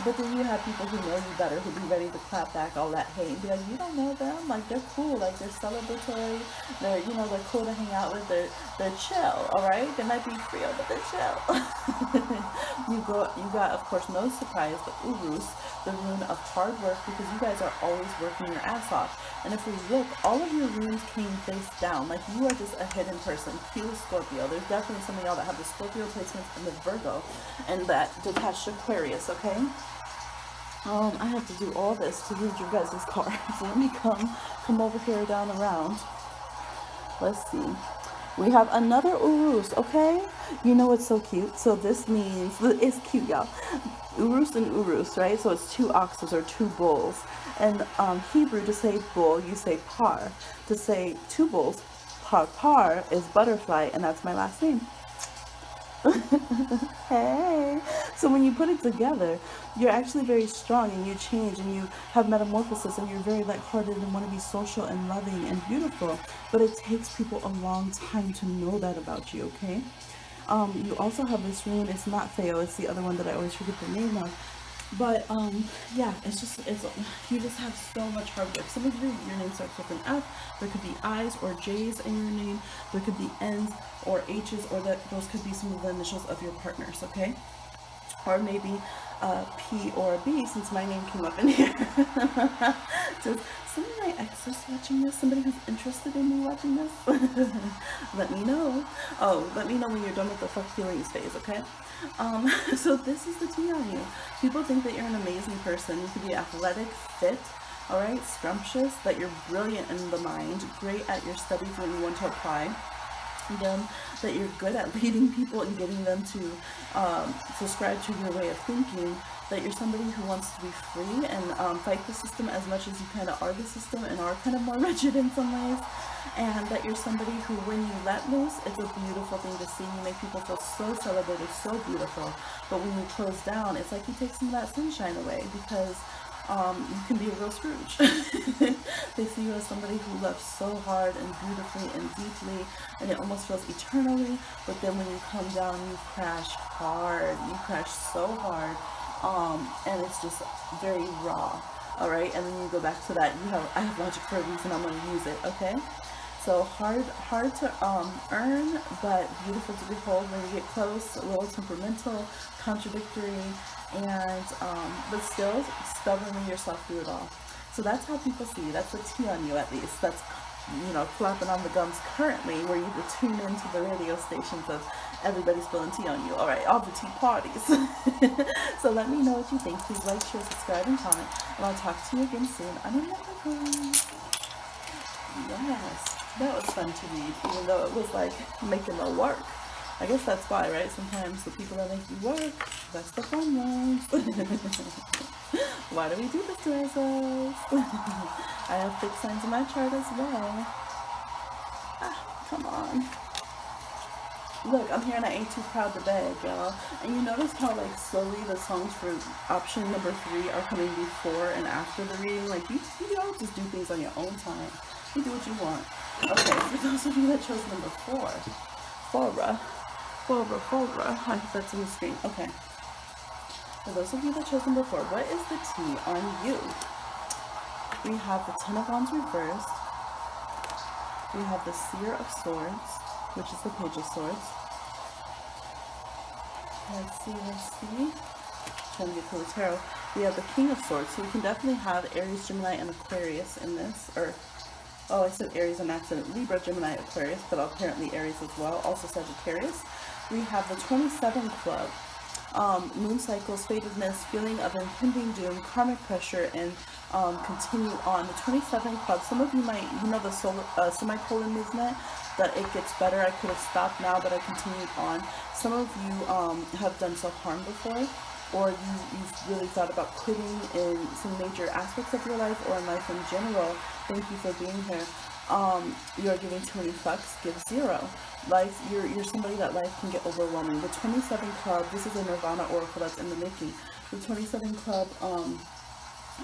but then you have people who know you better, who be ready to clap back all that hate and be like, you don't know them. Like, they're cool. Like, they're celebratory. They're, you know, they're cool to hang out with. They're chill. All right. They might be real, but they're chill. You got, of course, no surprise, the Urus, the rune of hard work, because you guys are always working your ass off. And if we look, all of your runes came face down. Like, you are just a hidden person. Cue Scorpio. There's definitely some of y'all that have the Scorpio placements and the Virgo and that detached Aquarius, okay? I have to do all this to read your guys' cards. So let me come over here down around. Let's see. We have another Urus, okay? You know it's so cute. So this means, it's cute, y'all. Urus and Urus, right? So it's 2 oxes or 2 bulls. And Hebrew, to say bull, you say par. To say 2 bulls, par is butterfly, and that's my last name. Hey, so when you put it together, you're actually very strong, and you change, and you have metamorphosis, and you're very lighthearted and want to be social and loving and beautiful. But it takes people a long time to know that about you, okay? You also have this rune. It's not Theo, it's the other one that I always forget the name of. But yeah, you just have so much hard work. Some of your name starts with an F. There could be I's or J's in your name. There could be N's or H's, or those could be some of the initials of your partners. Okay, or maybe a P or a B, since my name came up in here. Does some of my exes watching this? Somebody who's interested in me watching this? Let me know. Oh, let me know when you're done with the fuck feelings phase, okay? So this is the tea on you. People think that you're an amazing person. You could be athletic, fit, all right, scrumptious, that you're brilliant in the mind, great at your studies when you want to apply them, that you're good at leading people and getting them to subscribe to your way of thinking, that you're somebody who wants to be free and fight the system as much as you kind of are the system and are kind of more rigid in some ways, and that you're somebody who, when you let loose, it's a beautiful thing to see. You make people feel so celebrated, so beautiful, but when you close down, it's like you take some of that sunshine away, because you can be a real Scrooge. They see you as somebody who loves so hard and beautifully and deeply, and it almost feels eternally, but then when you come down, you crash hard. You crash so hard, and it's just very raw, all right? And then you go back to that, I have logic for a reason, I'm going to use it, okay? So hard to earn, but beautiful to behold when you get close, a little temperamental, contradictory, and but still stubbornly yourself through it all. So that's how people see you. That's the tea on you, at least. That's, flapping on the gums currently, where you could tune into the radio stations of everybody spilling tea on you. All right, all the tea parties. So let me know what you think. Please like, share, subscribe, and comment, and I'll talk to you again soon on another one. Yes, that was fun to read, even though it was like making the work. I guess that's why, right? Sometimes the people that make you work, that's the fun ones. Why do we do this to ourselves? I have fixed signs in my chart as well. Come on. Look, I'm here and I ain't too proud to beg, y'all. And you notice how, like, slowly the songs for option number 3 are coming before and after the reading. Like, you don't just do things on your own time. You do what you want. Okay, for those of you that chose number 4, Fora, I hope that's on the screen. Okay. For those of you that chose number 4, what is the tea on you? We have the Ten of Wands reversed. We have the Seer of Swords, which is the Page of Swords. Let's see. Trying to get to the tarot. We have the King of Swords, so we can definitely have Aries, Gemini, and Aquarius in this. I said Aries on accident. Libra, Gemini, Aquarius, but apparently Aries as well. Also Sagittarius. We have the 27 Club. Moon cycles, fatedness, feeling of impending doom, karmic pressure, and continue on. The 27 Club, some of you might, the semicolon movement, that it gets better. I could have stopped now, but I continued on. Some of you have done self-harm before, or you've really thought about quitting in some major aspects of your life or in life in general. Thank you for being here. You're giving too many fucks, give 0. Life, you're somebody that life can get overwhelming. The 27 Club, this is a Nirvana oracle that's in the making. The 27 Club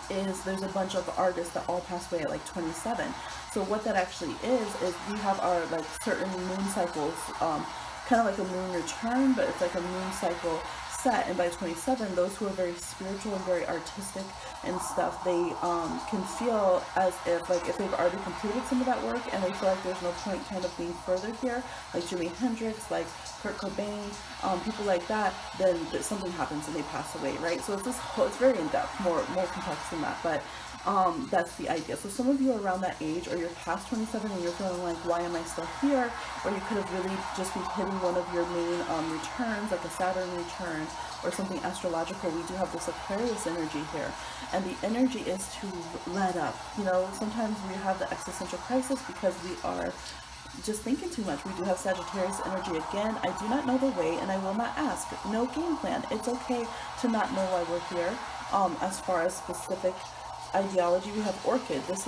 there's a bunch of artists that all pass away at like 27. So what that actually is we have our like certain moon cycles, kind of like a moon return, but it's like a moon cycle set, and by 27, those who are very spiritual and very artistic and stuff, they can feel as if, like, if they've already completed some of that work and they feel like there's no point kind of being further here, like Jimi Hendrix, like Kurt Cobain, people like that, then something happens and they pass away, right? So it's very in-depth, more complex than that, but that's the idea. So some of you are around that age, or you're past 27 and you're feeling like, why am I still here? Or you could have really just been hitting one of your main returns, like a Saturn return or something astrological. We do have this Aquarius energy here, and the energy is to let up. Sometimes we have the existential crisis because we are just thinking too much. We do have Sagittarius energy again. I do not know the way, and I will not ask. No game plan. It's okay to not know why we're here. As far as specific ideology, we have Orchid. This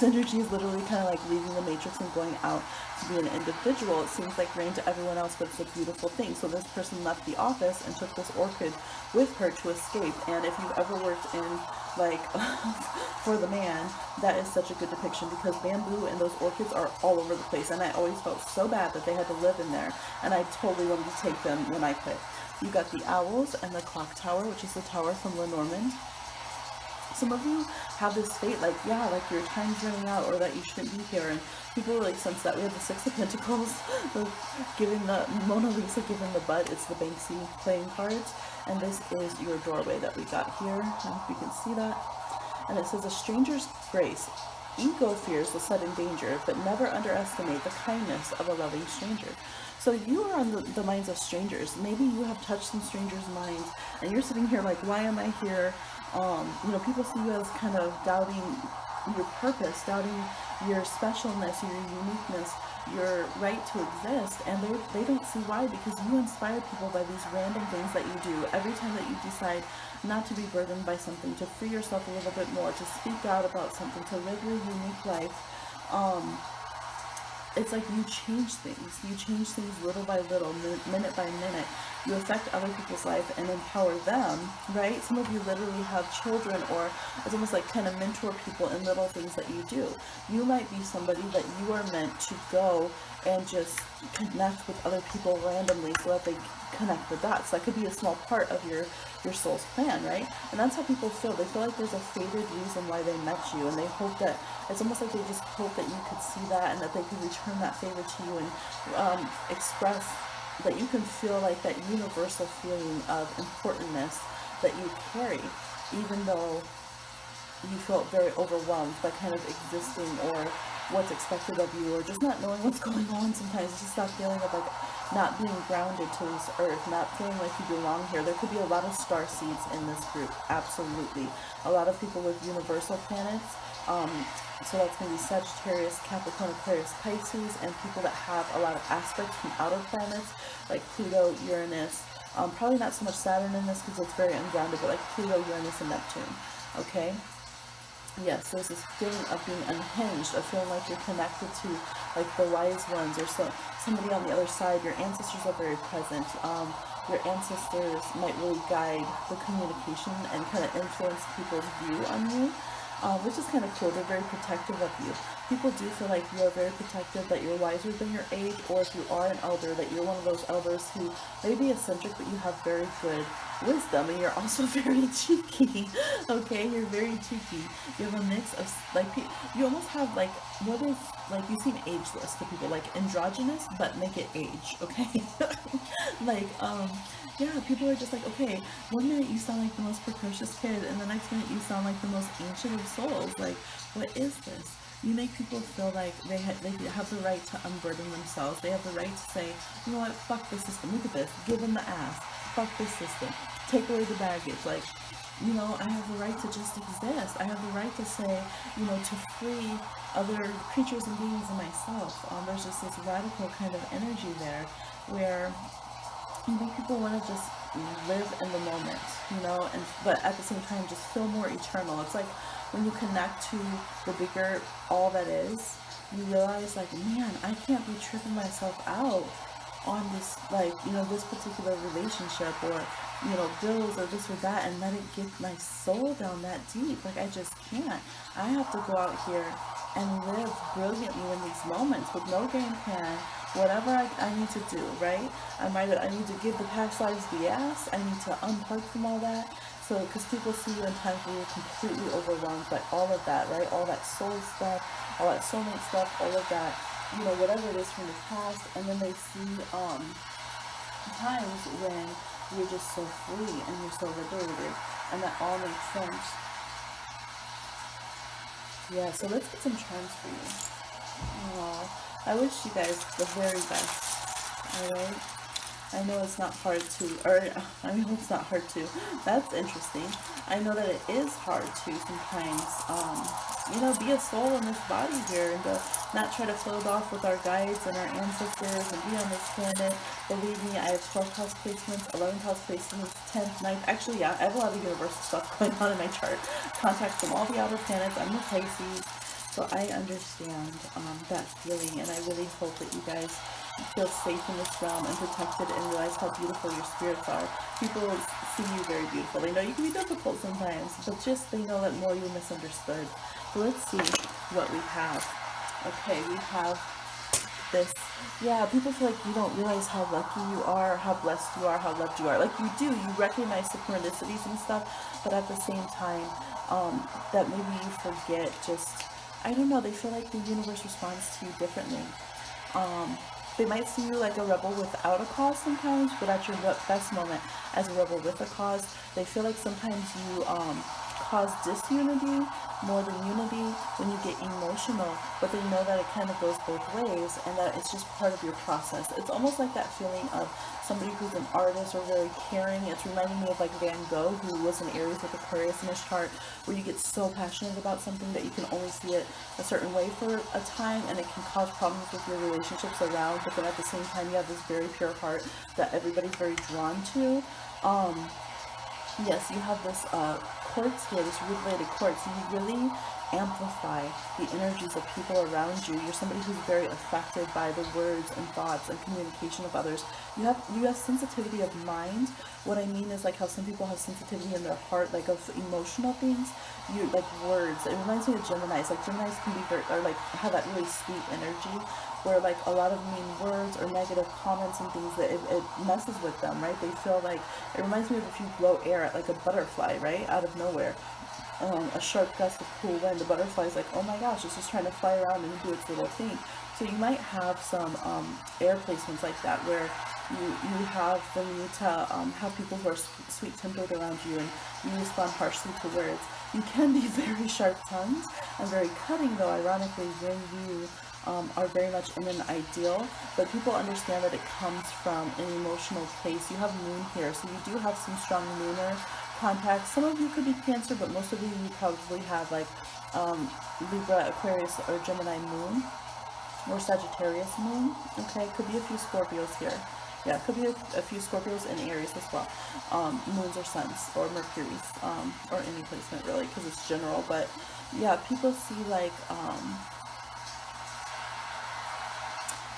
energy is literally kind of like leaving the matrix and going out to be an individual. It seems like rain to everyone else, but it's a beautiful thing. So this person left the office and took this orchid with her to escape. And if you've ever worked in, like, for the man, that is such a good depiction, because bamboo and those orchids are all over the place, and I always felt so bad that they had to live in there, and I totally wanted to take them when I quit. You got the owls and the clock tower, which is the tower from Lenormand. Some of you have this fate, like, yeah, like your time's running out, or that you shouldn't be here, and people like sense that. We have the Six of Pentacles, giving the Mona Lisa, giving the butt. It's the Banksy playing cards, and this is your doorway that we got here. I hope you can see that. And it says, a stranger's grace. Ego fears the sudden danger, but never underestimate the kindness of a loving stranger. So you are on the minds of strangers. Maybe you have touched some strangers' minds, and you're sitting here like, why am I here? You know, people see you as kind of doubting your purpose, doubting your specialness, your uniqueness, your right to exist, and they don't see why, because you inspire people by these random things that you do. Every time that you decide not to be burdened by something, to free yourself a little bit more, to speak out about something, to live your unique life, it's like you change things. You change things little by little, minute by minute. You affect other people's life and empower them, right? Some of you literally have children, or it's almost like kind of mentor people in little things that you do. You might be somebody that you are meant to go and just connect with other people randomly so that they connect the dots. That could be a small part of your soul's plan, right? And that's how people feel. They feel like there's a fated reason why they met you, and they hope that, it's almost like they just hope that you could see that and that they could return that favor to you and express that you can feel like that universal feeling of importantness that you carry, even though you felt very overwhelmed by kind of existing or what's expected of you, or just not knowing what's going on. Sometimes it's just that feeling of like not being grounded to this earth, not feeling like you belong here. There could be a lot of star seeds in this group, absolutely. A lot of people with universal planets, so that's going to be Sagittarius, Capricorn, Aquarius, Pisces, and people that have a lot of aspects from outer planets like Pluto, Uranus, probably not so much Saturn in this because it's very ungrounded, but like Pluto, Uranus, and Neptune, okay? Yes, there's this feeling of being unhinged, of feeling like you're connected to like the wise ones, or somebody on the other side. Your ancestors are very present. Your ancestors might really guide the communication and kind of influence people's view on you, which is kind of cool. They're very protective of you. People do feel like you are very protective, that you're wiser than your age, or if you are an elder, that you're one of those elders who may be eccentric, but you have very good wisdom, and you're also very cheeky. Okay, you're very cheeky. You have a mix of like, you almost have like, what is, like, you seem ageless to people, like androgynous, but make it age, okay? Like, yeah, people are just like, okay, one minute you sound like the most precocious kid, and the next minute you sound like the most ancient of souls. Like, what is this? You make people feel like they have the right to unburden themselves. They have the right to say, you know what, fuck the system. Look at this. Give them the ass. Fuck this system. Take away the baggage. Like, you know, I have the right to just exist. I have the right to say, you know, to free other creatures and beings in myself. There's just this radical kind of energy there where you make people want to just live in the moment, you know, but at the same time just feel more eternal. It's like when you connect to the bigger all that is, you realize like, man, I can't be tripping myself out on this, like, you know, this particular relationship, or, you know, bills or this or that, and let it get my soul down that deep. Like, I just can't. I have to go out here and live brilliantly in these moments with no game plan, whatever I need to do, right? I need to give the past lives the ass. I need to unplug from all that. So, because people see you in times where you're completely overwhelmed by all of that, right? All that soul stuff, all that soulmate stuff, all of that, you know, whatever it is from the past, and then they see times when you're just so free and you're so liberated, and that all makes sense. Yeah, so let's get some charms for you. Oh, I wish you guys the very best. Alright? I know it's not hard to, or I mean, it's not hard to. That's interesting. I know that it is hard to sometimes, you know, be a soul in this body here, and to not try to float off with our guides and our ancestors and be on this planet. Believe me, I have 12th house placements, 11th house placements, 10th, 9th. Actually, yeah, I have a lot of universal stuff going on in my chart. Contacts from all the outer planets. I'm a Pisces. So I understand that feeling, and I really hope that you guys feel safe in this realm and protected, and realize how beautiful your spirits are. People see you very beautiful. They know you can be difficult sometimes, but just they know that more you're misunderstood. So let's see what we have. Okay, we have this, yeah, people feel like you don't realize how lucky you are, how blessed you are, how loved you are. Like you do, you recognize synchronicities and stuff, but at the same time, that maybe you forget just, I don't know, they feel like the universe responds to you differently. They might see you like a rebel without a cause sometimes, but at your best moment as a rebel with a cause, they feel like sometimes you cause disunity more than unity when you get emotional, but they know that it kind of goes both ways and that it's just part of your process. It's almost like that feeling of somebody who's an artist or very caring. It's reminding me of like Van Gogh, who was an Aries with Aquarius in his chart, where you get so passionate about something that you can only see it a certain way for a time, and it can cause problems with your relationships around, but then at the same time you have this very pure heart that everybody's very drawn to. Yes, you have this quartz here, this related quartz. You really amplify the energies of people around you. You're somebody who's very affected by the words and thoughts and communication of others. You have sensitivity of mind. What I mean is like how some people have sensitivity in their heart, like of emotional things. You like words. It reminds me of Geminis. Like Geminis can be very, or like have that really sweet energy, where like a lot of mean words or negative comments and things, that it messes with them, right? They feel like, it reminds me of if you blow air at like a butterfly, right? Out of nowhere. A sharp gust of cool wind, the butterfly's like, oh my gosh, it's just trying to fly around and do its little thing. So you might have some air placements like that, where you have the need to have people who are sweet-tempered around you, and you respond harshly to words. You can be very sharp-tongued and very cutting, though, ironically, when you are very much in an ideal, but people understand that it comes from an emotional place. You have moon here, so you do have some strong lunar contacts. Some of you could be Cancer, but most of you probably have like Libra, Aquarius, or Gemini moon, or Sagittarius moon. Okay, could be a few Scorpios here. Yeah, could be a few Scorpios and Aries as well. Moons or suns or Mercury's, or any placement really, because it's general. But yeah, people see like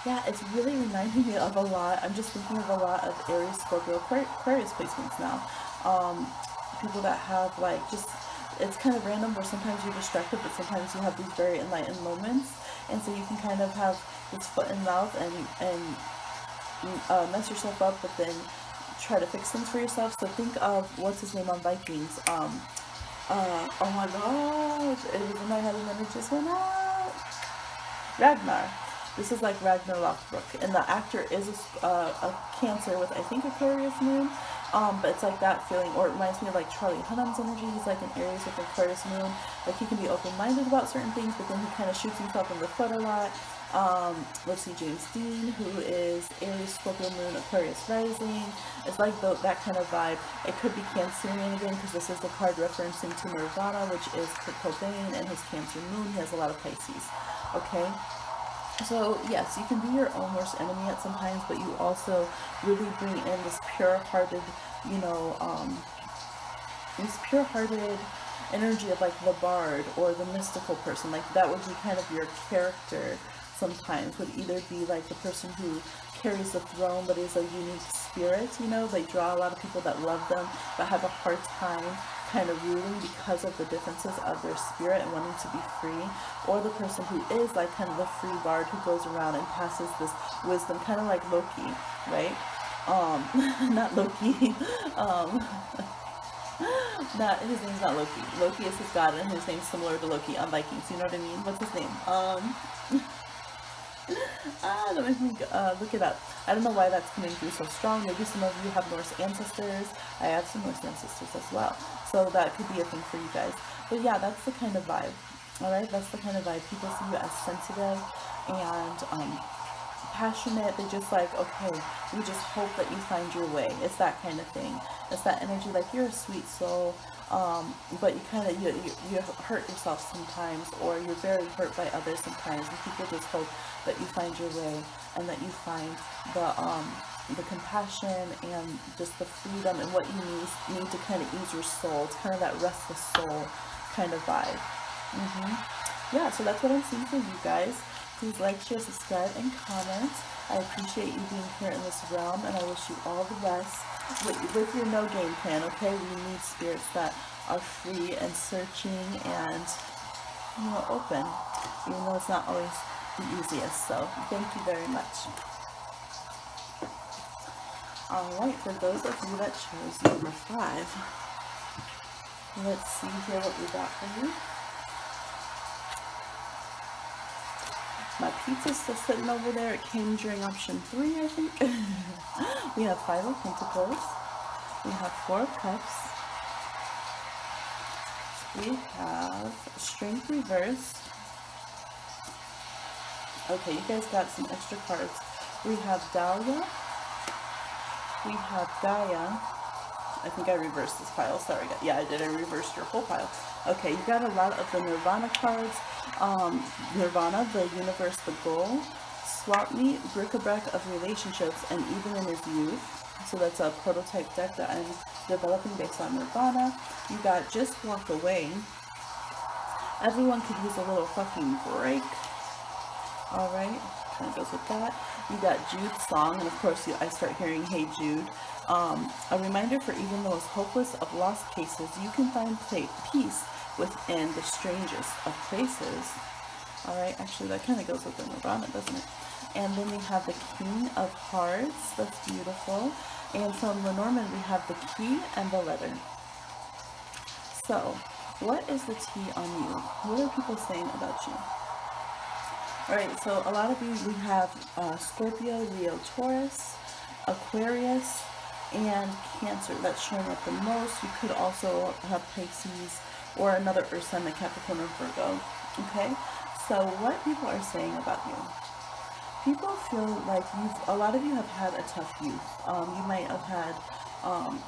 yeah, it's really reminding me of a lot. I'm just thinking of a lot of Aries, Scorpio, Aquarius placements now. People that have like just, it's kind of random where sometimes you're distracted, but sometimes you have these very enlightened moments, and so you can kind of have this foot in mouth and mess yourself up, but then try to fix things for yourself. So think of, what's his name on Vikings? Oh my gosh, it was in my head and then it just went out. Ragnar. This is like Ragnar Lothbrok, and the actor is a Cancer with, I think, Aquarius moon. But it's like that feeling, or it reminds me of like Charlie Hunnam's energy. He's like an Aries with Aquarius moon. Like he can be open-minded about certain things, but then he kind of shoots himself in the foot a lot. Let's see, James Dean, who is Aries, Scorpio moon, Aquarius rising. It's like that kind of vibe. It could be Cancerian again, because this is the card referencing to Nirvana, which is Kurt Cobain, and his Cancer moon. He has a lot of Pisces. Okay. So yes, you can be your own worst enemy at some times, but you also really bring in this pure-hearted, you know, this pure-hearted energy of like the bard or the mystical person. Like that would be kind of your character sometimes, would either be like the person who carries the throne but is a unique spirit, you know, they draw a lot of people that love them but have a hard time kind of ruling because of the differences of their spirit and wanting to be free, or the person who is like kind of the free bard who goes around and passes this wisdom, kind of like Loki, right? Not Loki, not, his name's not Loki. Loki is his god, and his name's similar to Loki on Vikings, you know what I mean? What's his name? Let me look it up. I don't know why that's coming through so strong. Maybe some of you have Norse ancestors. I have some Norse ancestors as well, so that could be a thing for you guys. But yeah, that's the kind of vibe. All right, that's the kind of vibe. People see you as sensitive and passionate. They just like, okay, we just hope that you find your way. It's that kind of thing. It's that energy, like you're a sweet soul, but you kind of you hurt yourself sometimes, or you're very hurt by others sometimes, and people just hope that you find your way and that you find the compassion and just the freedom and what you need to kind of ease your soul. It's kind of that restless soul kind of vibe. Yeah, so that's what I'm seeing for you guys. Please like, share, subscribe, and comment. I appreciate you being here in this realm, and I wish you all the best with your no game plan, okay? We need spirits that are free and searching and, you know, open, even though it's not always the easiest. So thank you very much. Alright, for those of you that chose number 5, let's see here what we got for you. My pizza's still sitting over there. It came during option 3, I think. We have 5 of Pentacles. We have 4 of Cups. We have Strength reversed. Okay, you guys got some extra cards. We have Dahlia. We have Gaia. I think I reversed this pile. Sorry, yeah, I did. I reversed your whole pile. Okay, you got a lot of the Nirvana cards. Nirvana, the universe, the goal. Swap meet, bric-a-brac of relationships, and even in his youth. So that's a prototype deck that I'm developing based on Nirvana. You got just walk away. Everyone could use a little fucking break. Alright, kind of goes with that. You got Jude's song, and of course I start hearing Hey Jude. A reminder for even the most hopeless of lost cases, you can find peace within the strangest of places. Alright, actually that kind of goes with the Nirvana, doesn't it? And then we have the King of Hearts. That's beautiful. And from Lenormand we have the Key and the Letter. So, what is the T on you? What are people saying about you? Alright, so a lot of you, we have Scorpio, Leo, Taurus, Aquarius, and Cancer. That's showing up the most. You could also have Pisces or another Earth sign, like Capricorn or Virgo. Okay, so what people are saying about you. People feel like a lot of you have had a tough youth. You might have had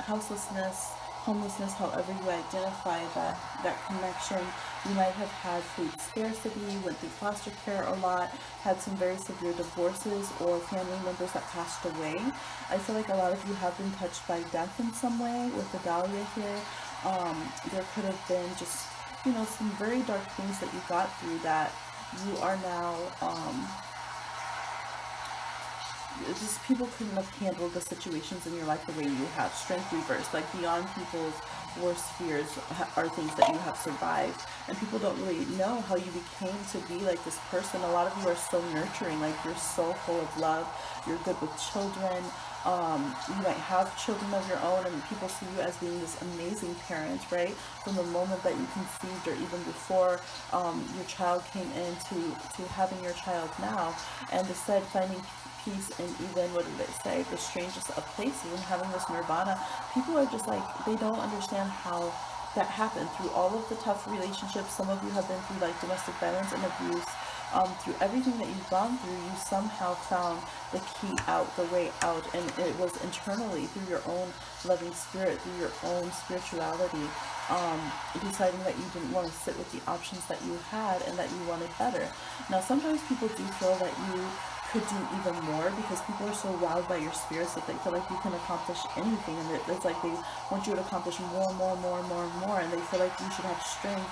houselessness, homelessness, however you identify that connection. You might have had food scarcity, went through foster care a lot, had some very severe divorces or family members that passed away. I feel like a lot of you have been touched by death in some way with the Dahlia here. There could have been just, you know, some very dark things that you got through that you are now, just people couldn't have handled the situations in your life the way you have. Strength reversed, like beyond people's worst fears are things that you have survived, and people don't really know how you became to be like this person. A lot of you are so nurturing, like you're so full of love, you're good with children. You might have children of your own, and people see you as being this amazing parent, right? From the moment that you conceived, or even before your child came into having your child now, and instead finding peace in even, what did it say, the strangest of places, and having this Nirvana. People are just like, they don't understand how that happened through all of the tough relationships. Some of you have been through like domestic violence and abuse. Through everything that you've gone through, you somehow found the key out, the way out, and it was internally through your own loving spirit, through your own spirituality, deciding that you didn't want to sit with the options that you had and that you wanted better. Now, sometimes people do feel that you could do even more because people are so wowed by your spirits that they feel like you can accomplish anything, and it's like they want you to accomplish more, and they feel like you should have strength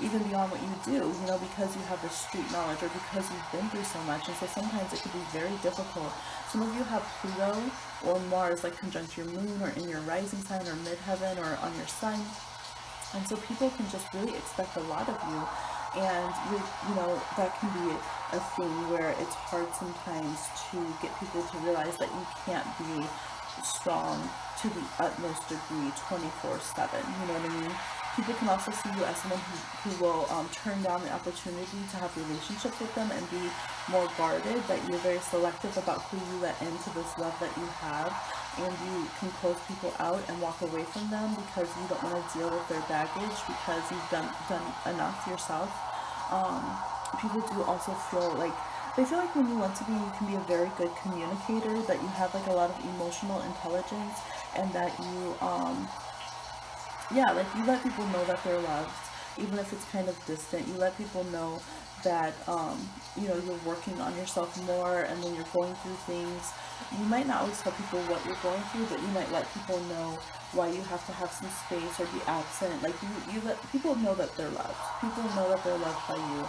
even beyond what you do, you know, because you have the street knowledge or because you've been through so much. And so sometimes it can be very difficult. Some of you have Pluto or Mars like conjunct your moon or in your rising sign or midheaven or on your sun, and so people can just really expect a lot of you. And you know, that can be a thing where it's hard sometimes to get people to realize that you can't be strong to the utmost degree 24/7. You know what I mean? People can also see you as someone who will turn down the opportunity to have relationships with them and be more guarded, that you're very selective about who you let into this love that you have, and you can close people out and walk away from them because you don't want to deal with their baggage because you've done enough yourself. People do also feel like, they feel like when you want to be, you can be a very good communicator, that you have like a lot of emotional intelligence, and that you, yeah, like you let people know that they're loved, even if it's kind of distant. You let people know that, you know, you're working on yourself more, and when you're going through things, you might not always tell people what you're going through, but you might let people know why you have to have some space or be absent. Like you let people know that they're loved. People know that they're loved by you.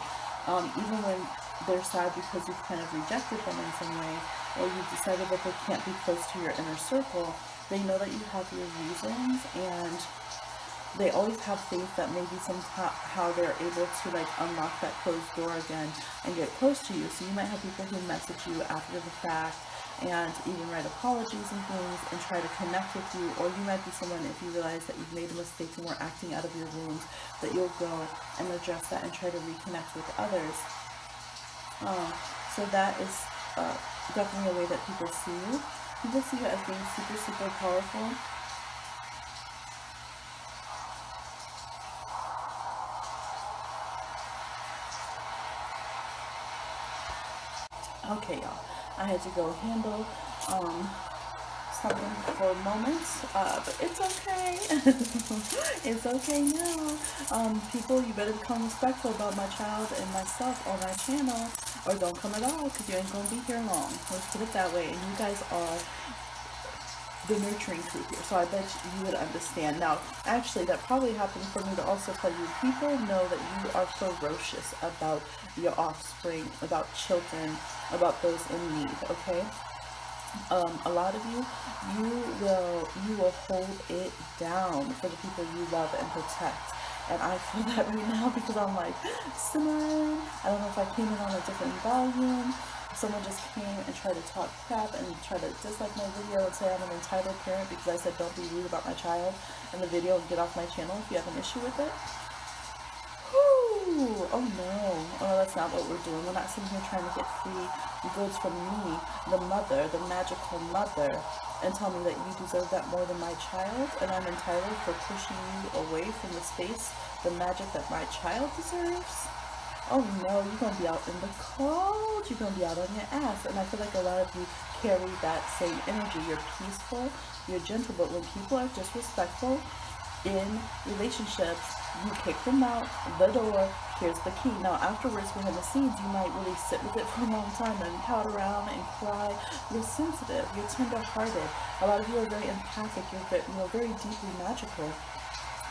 Even when they're sad because you've kind of rejected them in some way, or you've decided that they can't be close to your inner circle, they know that you have your reasons, and they always have faith that maybe somehow they're able to like unlock that closed door again and get close to you. So you might have people who message you after the fact and even write apologies and things and try to connect with you. Or you might be someone, if you realize that you've made a mistake and were acting out of your wounds, that you'll go and address that and try to reconnect with others. So that is definitely a way that people see you. People see you as being super, super powerful. Okay, y'all. I had to go handle something for a moment, but it's okay. It's okay now. People, you better become respectful about my child and myself on my channel, or don't come at all, because you ain't gonna be here long. Let's put it that way. And you guys are the nurturing crew here, so I bet you would understand. Now, actually, that probably happened for me to also tell you, people know that you are ferocious about your offspring, about children, about those in need, okay? A lot of you, you will hold it down for the people you love and protect. And I feel that right now because I'm like, simmering. I don't know if I came in on a different volume. Someone just came and tried to talk crap and try to dislike my video and say I'm an entitled parent because I said don't be rude about my child in the video and get off my channel if you have an issue with it. Whew. Oh no. Oh, that's not what we're doing. We're not sitting here trying to get free goods from me, the mother, the magical mother, and tell me that you deserve that more than my child, and I'm entitled for pushing you away from the space, the magic that my child deserves. Oh no, you're going to be out in the cold, you're going to be out on your ass. And I feel like a lot of you carry that same energy. You're peaceful, you're gentle, but when people are disrespectful in relationships, you kick them out the door. Here's the key. Now afterwards, behind the scenes, you might really sit with it for a long time and pout around and cry. You're sensitive, you're tender-hearted. A lot of you are very empathic, you're very deeply magical.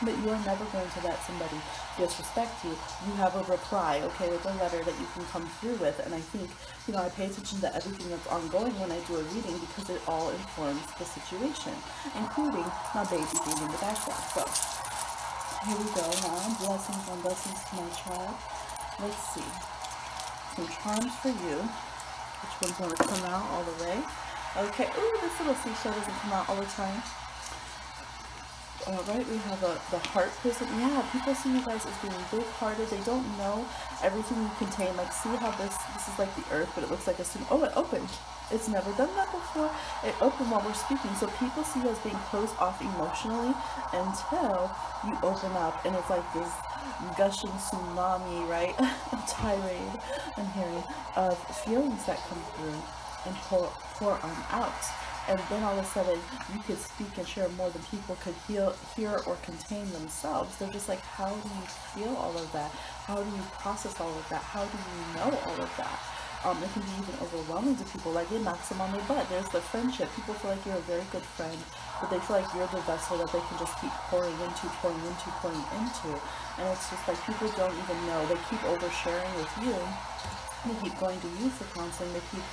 But you are never going to let somebody disrespect you. You have a reply, okay, with a letter that you can come through with. And I think, I pay attention to everything that's ongoing when I do a reading because it all informs the situation, including my baby being in the background. So, here we go now. Blessings on blessings to my child. Let's see. Some charms for you. Which one's going to come out all the way? Okay. Ooh, this little seashell doesn't come out all the time. Alright, we have the heart person. Yeah, people see you guys as being big-hearted. They don't know everything you contain. Like, see how this is like the earth, but it looks like a stone. Oh, it opened. It's never done that before. It opened while we're speaking. So people see you as being closed off emotionally until you open up. And it's like this gushing tsunami, right? A tirade, I'm hearing, of feelings that come through and pour on out. And then all of a sudden, you could speak and share more than people could hear or contain themselves. They're just like, how do you feel all of that? How do you process all of that? How do you know all of that? It can be even overwhelming to people. Like, it knocks them on their butt. There's the friendship. People feel like you're a very good friend, but they feel like you're the vessel that they can just keep pouring into. And it's just like people don't even know. They keep oversharing with you. They keep going to you for counseling. They keep,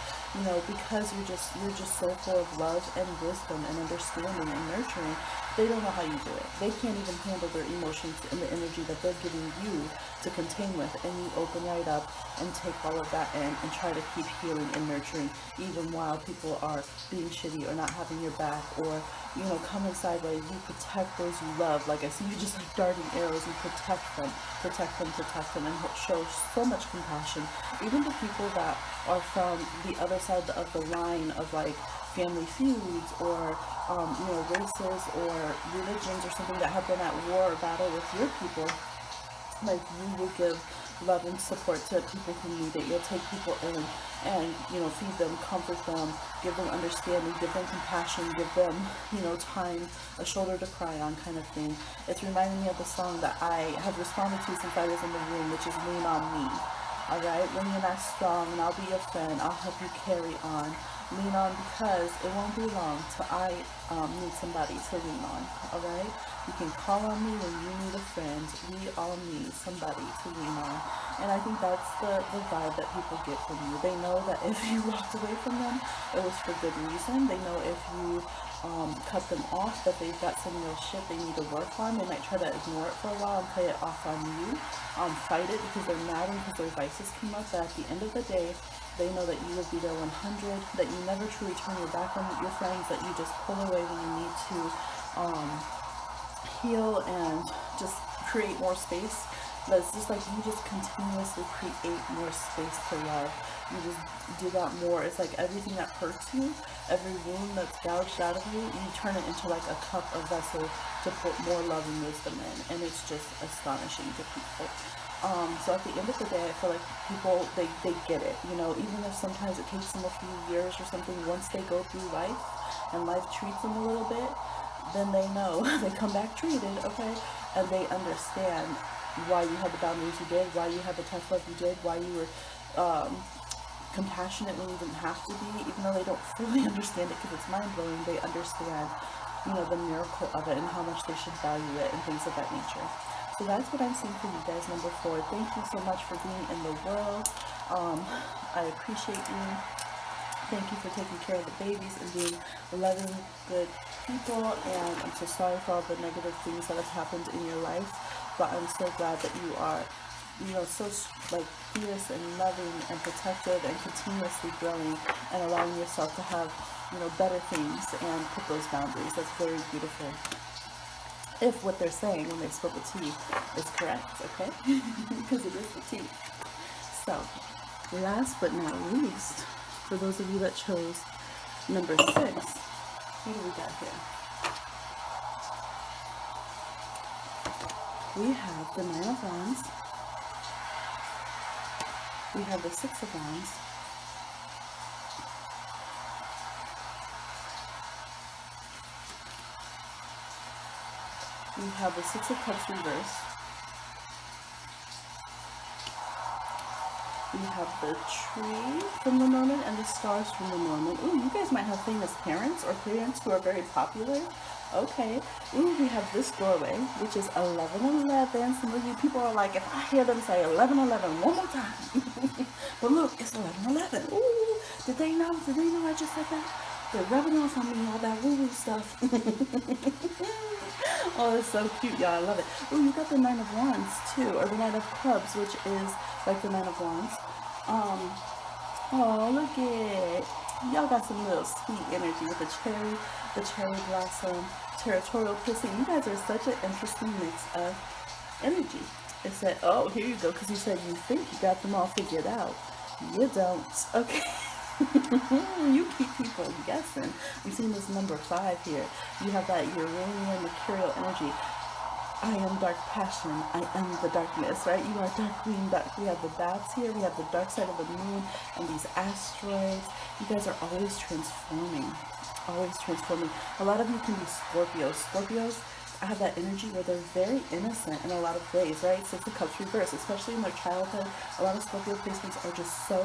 because you're just so full of love and wisdom and understanding and nurturing. They don't know how you do it. They can't even handle their emotions and the energy that they're giving you to contain with. And you open right up and take all of that in and try to keep healing and nurturing, even while people are being shitty or not having your back or, coming sideways. You protect those you love. Like, I see you just like darting arrows. You protect them, and show so much compassion. Even the people that are from the other side of the line of like family feuds or races or religions or something that have been at war or battle with your people, like, you will give love and support to people who need it. You'll take people in and feed them, comfort them, give them understanding, give them compassion, give them time, a shoulder to cry on, kind of thing. It's reminding me of the song that I have responded to since I was in the room, which is Lean on Me. Alright, when you're not strong, and I'll be your friend, I'll help you carry on. Lean on, because it won't be long till I need somebody to lean on. Alright, you can call on me when you need a friend. We all need somebody to lean on. And I think that's the vibe that people get from you. They know that if you walked away from them, it was for good reason. They know if you cut them off, that they've got some real shit they need to work on. They might try to ignore it for a while and play it off on you, fight it because they're mad and because their vices came up. But at the end of the day, they know that you will be there 100, that you never truly turn your back on your friends, that you just pull away when you need to heal and just create more space. But it's just like you just continuously create more space to love. You just do that more. It's like everything that hurts you, every wound that's gouged out of you, you turn it into like a cup, a vessel to put more love and wisdom in. And it's just astonishing to people. So at the end of the day, I feel like people, they get it. You know, even if sometimes it takes them a few years or something, once they go through life and life treats them a little bit, then they know. They come back treated, okay? And they understand why you had the boundaries you did, why you had the tough love you did, why you were compassionate when you didn't have to be, even though they don't fully understand it because it's mind-blowing. They understand, you know, the miracle of it and how much they should value it and things of that nature. So that's what I'm seeing for you guys, number 4. Thank you so much for being in the world. I appreciate you. Thank you for taking care of the babies and being loving, good people. And I'm so sorry for all the negative things that have happened in your life. But I'm so glad that you are, you know, so like fierce and loving and protective and continuously growing and allowing yourself to have, you know, better things and put those boundaries. That's very beautiful. If what they're saying when they spill the tea is correct, okay? Because it is the tea. So, last but not least, for those of you that chose number 6, what do we got here? We have the 9 of Wands. We have the 6 of Wands. We have the 6 of Cups reversed. We have the tree from Lenormand and the stars from Lenormand. Ooh, you guys might have famous parents or parents who are very popular. Okay. Ooh, we have this doorway, which is 1111. Some of you people are like, if I hear them say 1111 one more time. But look, it's 1111. Ooh, did they know? Did they know I just said that? They're rubbing off on me all that woo-woo stuff. Oh, it's so cute, y'all. I love it. Ooh, you got the 9 of Wands, too. Or the 9 of Clubs, which is like the 9 of Wands. Oh, look at it. Y'all got some little sweet energy with the cherry blossom, territorial kissing. You guys are such an interesting mix of energy. It said, oh, here you go, because you said you think you got them all figured out. You don't. Okay. You keep people guessing. I'm seeing this number 5 here. You have that Uranian mercurial energy. I am dark passion. I am the darkness, right? You are dark green, dark. We have the bats here. We have the dark side of the moon and these asteroids. You guys are always transforming. Always transforming. A lot of you can be Scorpios. Scorpios have that energy where they're very innocent in a lot of ways, right? 6 of Cups reverse, especially in their childhood. A lot of Scorpio placements are just so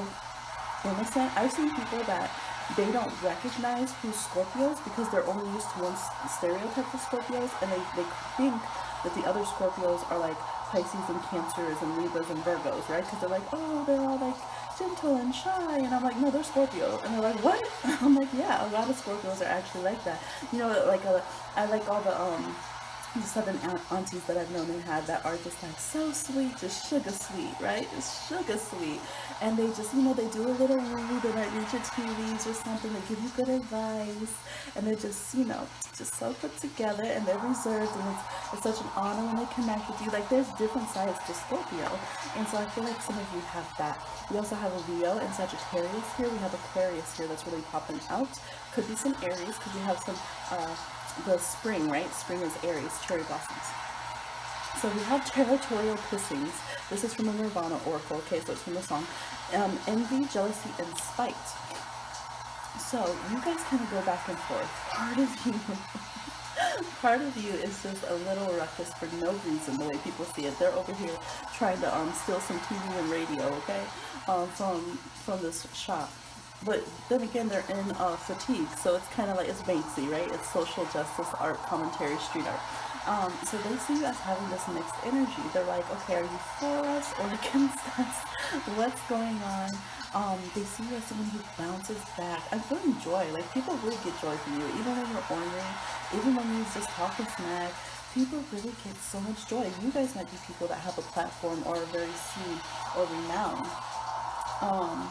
innocent. I've seen people that they don't recognize who's Scorpios because they're only used to one stereotype of Scorpios, and they think that the other Scorpios are like Pisces and Cancers and Libras and Virgos, right? Because they're like, oh, they're all like gentle and shy, and I'm like, no, they're Scorpio. And they're like, what? I'm like, yeah, a lot of Scorpios are actually like that. You know, like I like all the Southern aunties that I've known and had that are just like so sweet, just sugar sweet, right? Just sugar sweet. And they just, you know, they do a little woo, they might read your tea leaves or something, they give you good advice, and they're just, you know, just so put together, and they're reserved, and it's such an honor when they connect with you. Like, there's different sides to Scorpio, and so I feel like some of you have that. We also have a Leo and Sagittarius here. We have Aquarius here that's really popping out. Could be some Aries, because we have some the spring, right? Spring is Aries, cherry blossoms. So we have territorial pissings. This is from the Nirvana Oracle, okay, so it's from the song. Envy, jealousy, and spite. So you guys kind of go back and forth. Part of you is just a little ruckus for no reason, the way people see it. They're over here trying to steal some TV and radio, okay, from this shop. But then again, they're in fatigue, so it's kind of like, it's Banksy, right? It's social justice art, commentary, street art. So they see you as having this mixed energy. They're like, okay, are you for us or against us? What's going on? They see you as someone who bounces back. I'm feeling joy. Like, people really get joy from you, even when you're ornery, even when you just talking smack. People really get so much joy. You guys might be people that have a platform or are very seen or renowned. Um,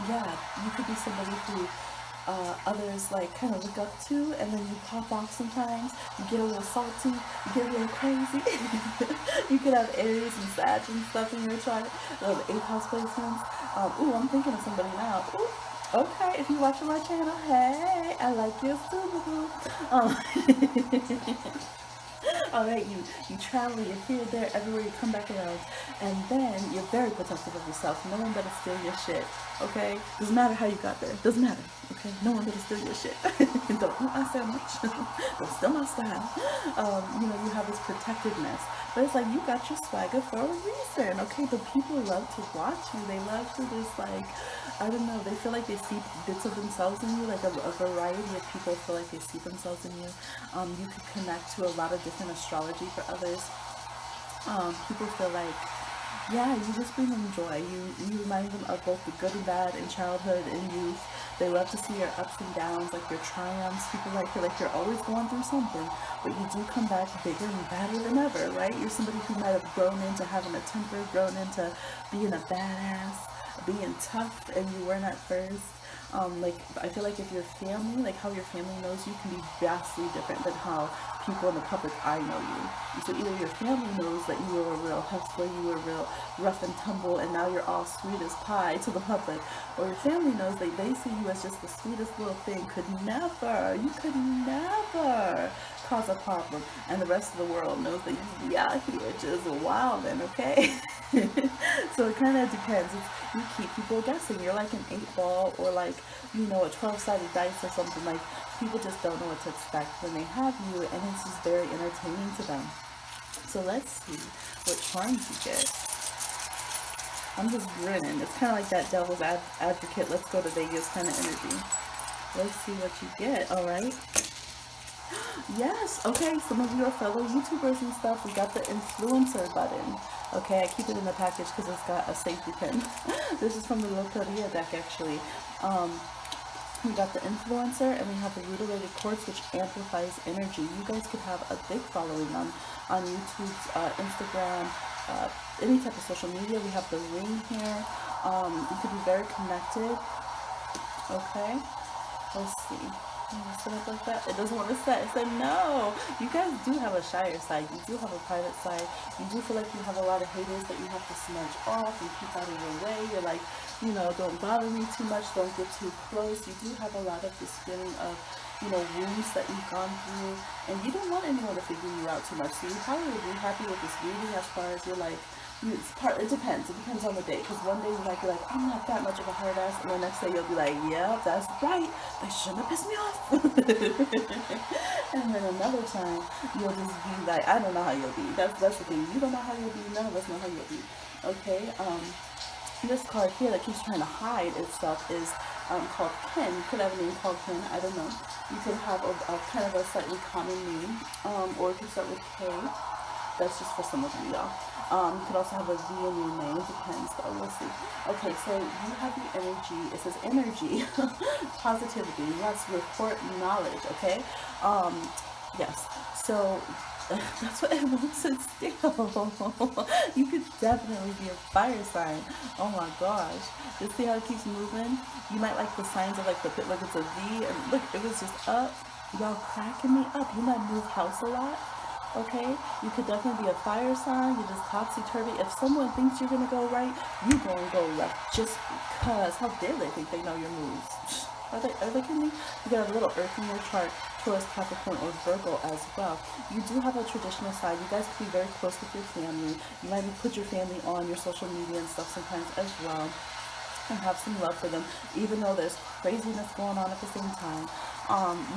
yeah, you could be somebody who others like kind of look up to, and then you pop off sometimes. You get a little salty, you get a little crazy. You could have Aries and Sag and stuff in your chart, the 8th house placements. Ooh, I'm thinking of somebody now. Ooh, okay, if you're watching my channel, hey, I like your stupid. All right, you travel, you're here, there, everywhere, you come back around, and then you're very protective of yourself. No one better steal your shit, okay? Doesn't matter how you got there. Doesn't matter, okay? No one better steal your shit. Don't eat my sandwich. Don't steal my style. You have this protectiveness, but it's like you got your swagger for a reason, okay? But people love to watch you. They love to just like, I don't know, they feel like they see bits of themselves in you, like a variety of people feel like they see themselves in you. You could connect to a lot of different astrology for others. People feel like, yeah, you just bring them joy. You remind them of both the good and bad in childhood and youth. They love to see your ups and downs, like your triumphs. People like feel like you're always going through something, but you do come back bigger and badder than ever, right? You're somebody who might have grown into having a temper, grown into being a badass, being tough, and you weren't at first. Like, I feel like if your family, like how your family knows you, can be vastly different than how people in the public eye know you. So either your family knows that you were a real hustler, you were real rough and tumble, and now you're all sweet as pie to the public, or your family knows that they see you as just the sweetest little thing, you could never cause a problem, and the rest of the world knows that you be out here just wildin', okay? So it kind of depends. You keep people guessing. You're like an 8-ball or like, a 12-sided dice or something. Like, people just don't know what to expect when they have you, and it's just very entertaining to them. So let's see what charms you get. I'm just grinning. It's kind of like that devil's advocate, let's go to Vegas kind of energy. Let's see what you get, all right? Yes, okay, some of you are fellow YouTubers and stuff. We got the influencer button. Okay, I keep it in the package because it's got a safety pin. This is from the Loteria deck, actually. We got the influencer, and we have the rutilated quartz, which amplifies energy. You guys could have a big following on YouTube's Instagram, any type of social media. We have the ring here. You could be very connected. Okay, let's see. Set up like that. It doesn't want to set. It said no. You guys do have a shyer side. You do have a private side. You do feel like you have a lot of haters that you have to smudge off and keep out of your way. You're like, don't bother me too much. Don't get too close. You do have a lot of this feeling of, wounds that you've gone through, and you don't want anyone to figure you out too much. So you probably would be happy with this reading as far as you're like, it depends. It depends on the day. Because one day you might be like, I'm not that much of a hard ass, and the next day you'll be like, yeah, that's right. They shouldn't have pissed me off. And then another time you'll just be like, I don't know how you'll be. That's the thing. You don't know how you'll be. None of us know how you'll be. Okay. This card here that keeps trying to hide itself is called Ken. You could have a name called Ken. I don't know. You could have a kind of a slightly common name, or it could start with K. That's just for some of you, y'all. You could also have a V in your name. It depends, though. We'll see. Okay, so you have the energy. It says energy, positivity. Yes, report knowledge. Okay. Yes. So that's what it wants to steal. You could definitely be a fire sign. Oh my gosh. You see how it keeps moving? You might like the signs of like the pit, like it's a V, and look, it was just up. Y'all cracking me up. You might move house a lot. Okay, you could definitely be a fire sign. You're just topsy-turvy. If someone thinks you're gonna go right, you're gonna go left just because. How dare they think they know your moves? Are they kidding me? You got a little earth in your chart, Taurus, Capricorn, or Virgo as well. You do have a traditional side. You guys could be very close with your family. You might put your family on your social media and stuff sometimes as well, and have some love for them, even though there's craziness going on at the same time.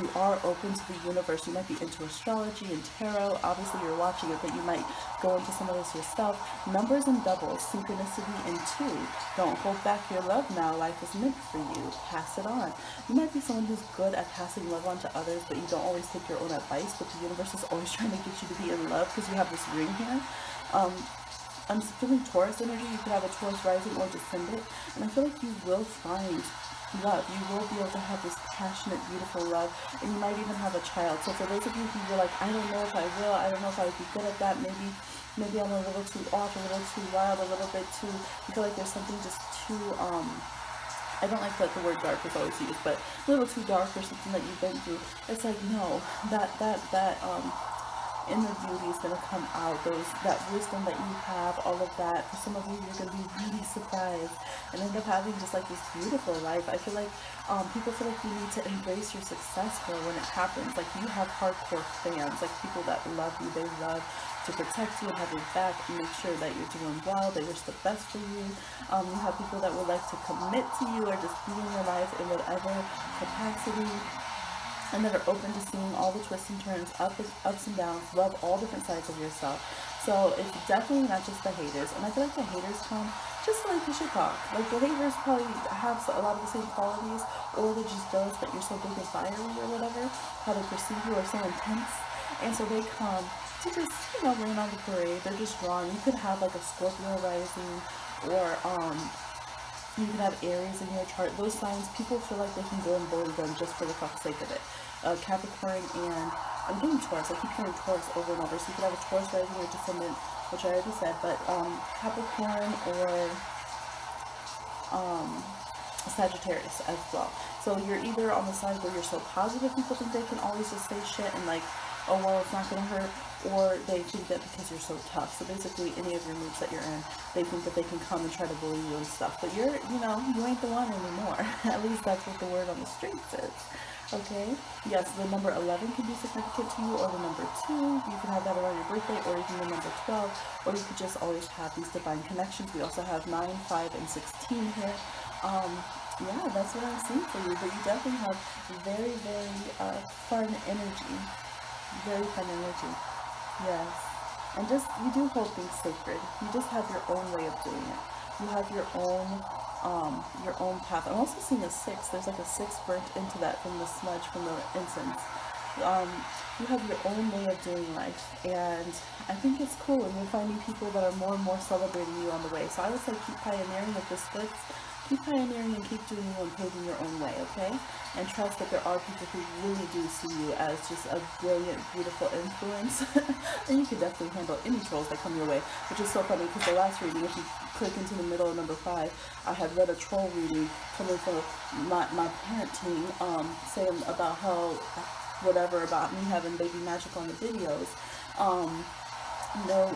You are open to the universe. You might be into astrology and tarot. Obviously you're watching it, but you might go into some of this yourself. Numbers and doubles, synchronicity and 2. Don't hold back your love now. Life is meant for you. Pass it on. You might be someone who's good at passing love on to others, but you don't always take your own advice, but the universe is always trying to get you to be in love because you have this ring here. I'm feeling Taurus energy. You could have a Taurus rising or descendant, and I feel like you will find love. You will be able to have this passionate, beautiful love, and you might even have a child. So for those of you who were like, I don't know if I will, I don't know if I would be good at that, maybe I'm a little too off, a little too wild, a little bit too, I feel like there's something just too, I don't like that the word dark is always used, but a little too dark or something that you've been through. It's like, no, that inner beauty is going to come out. That wisdom that you have, all of that. For some of you, you're going to be really surprised and end up having just like this beautiful life. I feel like people feel like you need to embrace your success more when it happens. Like, you have hardcore fans, like people that love you. They love to protect you and have your back and make sure that you're doing well. They wish the best for you. You have people that would like to commit to you or just be in your life in whatever capacity, and that are open to seeing all the twists and turns, ups and downs, love all different sides of yourself. So it's definitely not just the haters. And I feel like the haters come just like you should talk. Like, the haters probably have a lot of the same qualities, or they're just jealous that you're so big and fiery or whatever, how they perceive you are so intense. And so they come to just, rain on the parade. They're just drawn. You could have like a Scorpio rising, or you can have Aries in your chart. Those signs, people feel like they can go and bully them just for the fuck's sake of it. Capricorn and, I'm getting Taurus. I keep hearing Taurus over and over. So you could have a Taurus rising or descendant, which I already said, but Capricorn or Sagittarius as well. So you're either on the side where you're so positive, people think they can always just say shit and like, oh well, it's not gonna hurt, or they think that because you're so tough. So basically, any of your moods that you're in, they think that they can come and try to bully you and stuff. But you ain't the one anymore. At least that's what the word on the streets is. Okay? Yes, the number 11 can be significant to you, or the number 2. You can have that around your birthday, or even the number 12, or you could just always have these divine connections. We also have 9, 5, and 16 here. Yeah, that's what I'm seeing for you. But you definitely have very, very fun energy. Very fun energy. Yes. And you do hold things sacred. You just have your own way of doing it. You have your own path. I'm also seeing a 6. There's like a 6 burnt into that from the smudge, from the incense. You have your own way of doing life, and I think it's cool, and you're finding people that are more and more celebrating you on the way. So I would say keep pioneering with the splits. Keep pioneering and keep doing you and paving your own way, okay? And trust that there are people who really do see you as just a brilliant, beautiful influence. And you can definitely handle any trolls that come your way, which is so funny because the last reading, if you click into the middle of number 5, I had read a troll reading coming from my parenting, saying about how, whatever, about me having baby magic on the videos. No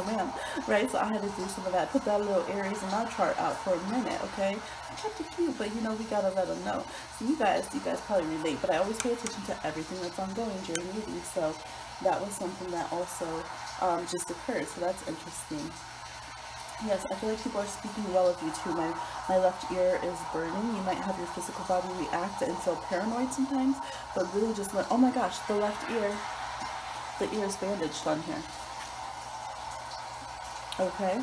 ma'am, right? So I had to do some of that, put that little Aries in my chart out for a minute, okay? I kept it cute, but we gotta let them know. So you guys probably relate, but I always pay attention to everything that's ongoing during readings, so that was something that also just occurred, so that's interesting. Yes, I feel like people are speaking well of you too. My left ear is burning. You might have your physical body react and feel paranoid sometimes, but really just oh my gosh, the left ear. The ear is bandaged on here. Okay?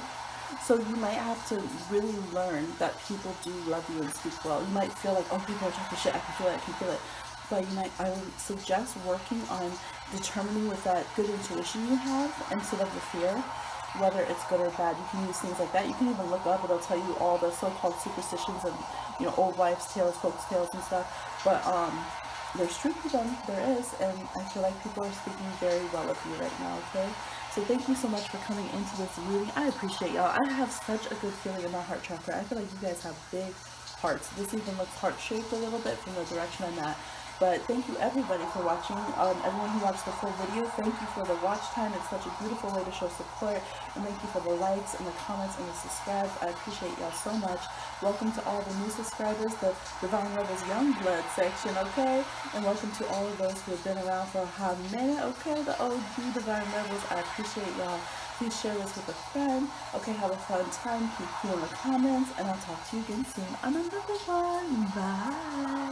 So you might have to really learn that people do love you and speak well. You might feel like, oh, people are talking shit, I can feel it. But I would suggest working on determining with that good intuition you have instead of the fear, whether it's good or bad. You can use things like that. You can even look up, it'll tell you all the so-called superstitions and, old wives' tales, folks' tales and stuff. But, there's truth to them, there is, and I feel like people are speaking very well of you right now, okay? So thank you so much for coming into this reading. I appreciate y'all. I have such a good feeling in my heart chakra. I feel like you guys have big hearts. This even looks heart-shaped a little bit from the direction I'm at. But thank you everybody for watching. Everyone who watched the full video, thank you for the watch time. It's such a beautiful way to show support. And thank you for the likes and the comments and the subscribes. I appreciate y'all so much. Welcome to all the new subscribers, the Divine Rebels Young Blood section, okay? And welcome to all of those who have been around for a hot minute, okay? The OG Divine Rebels, I appreciate y'all. Please share this with a friend. Okay, have a fun time. Keep cool in the comments. And I'll talk to you again soon on another one. Bye.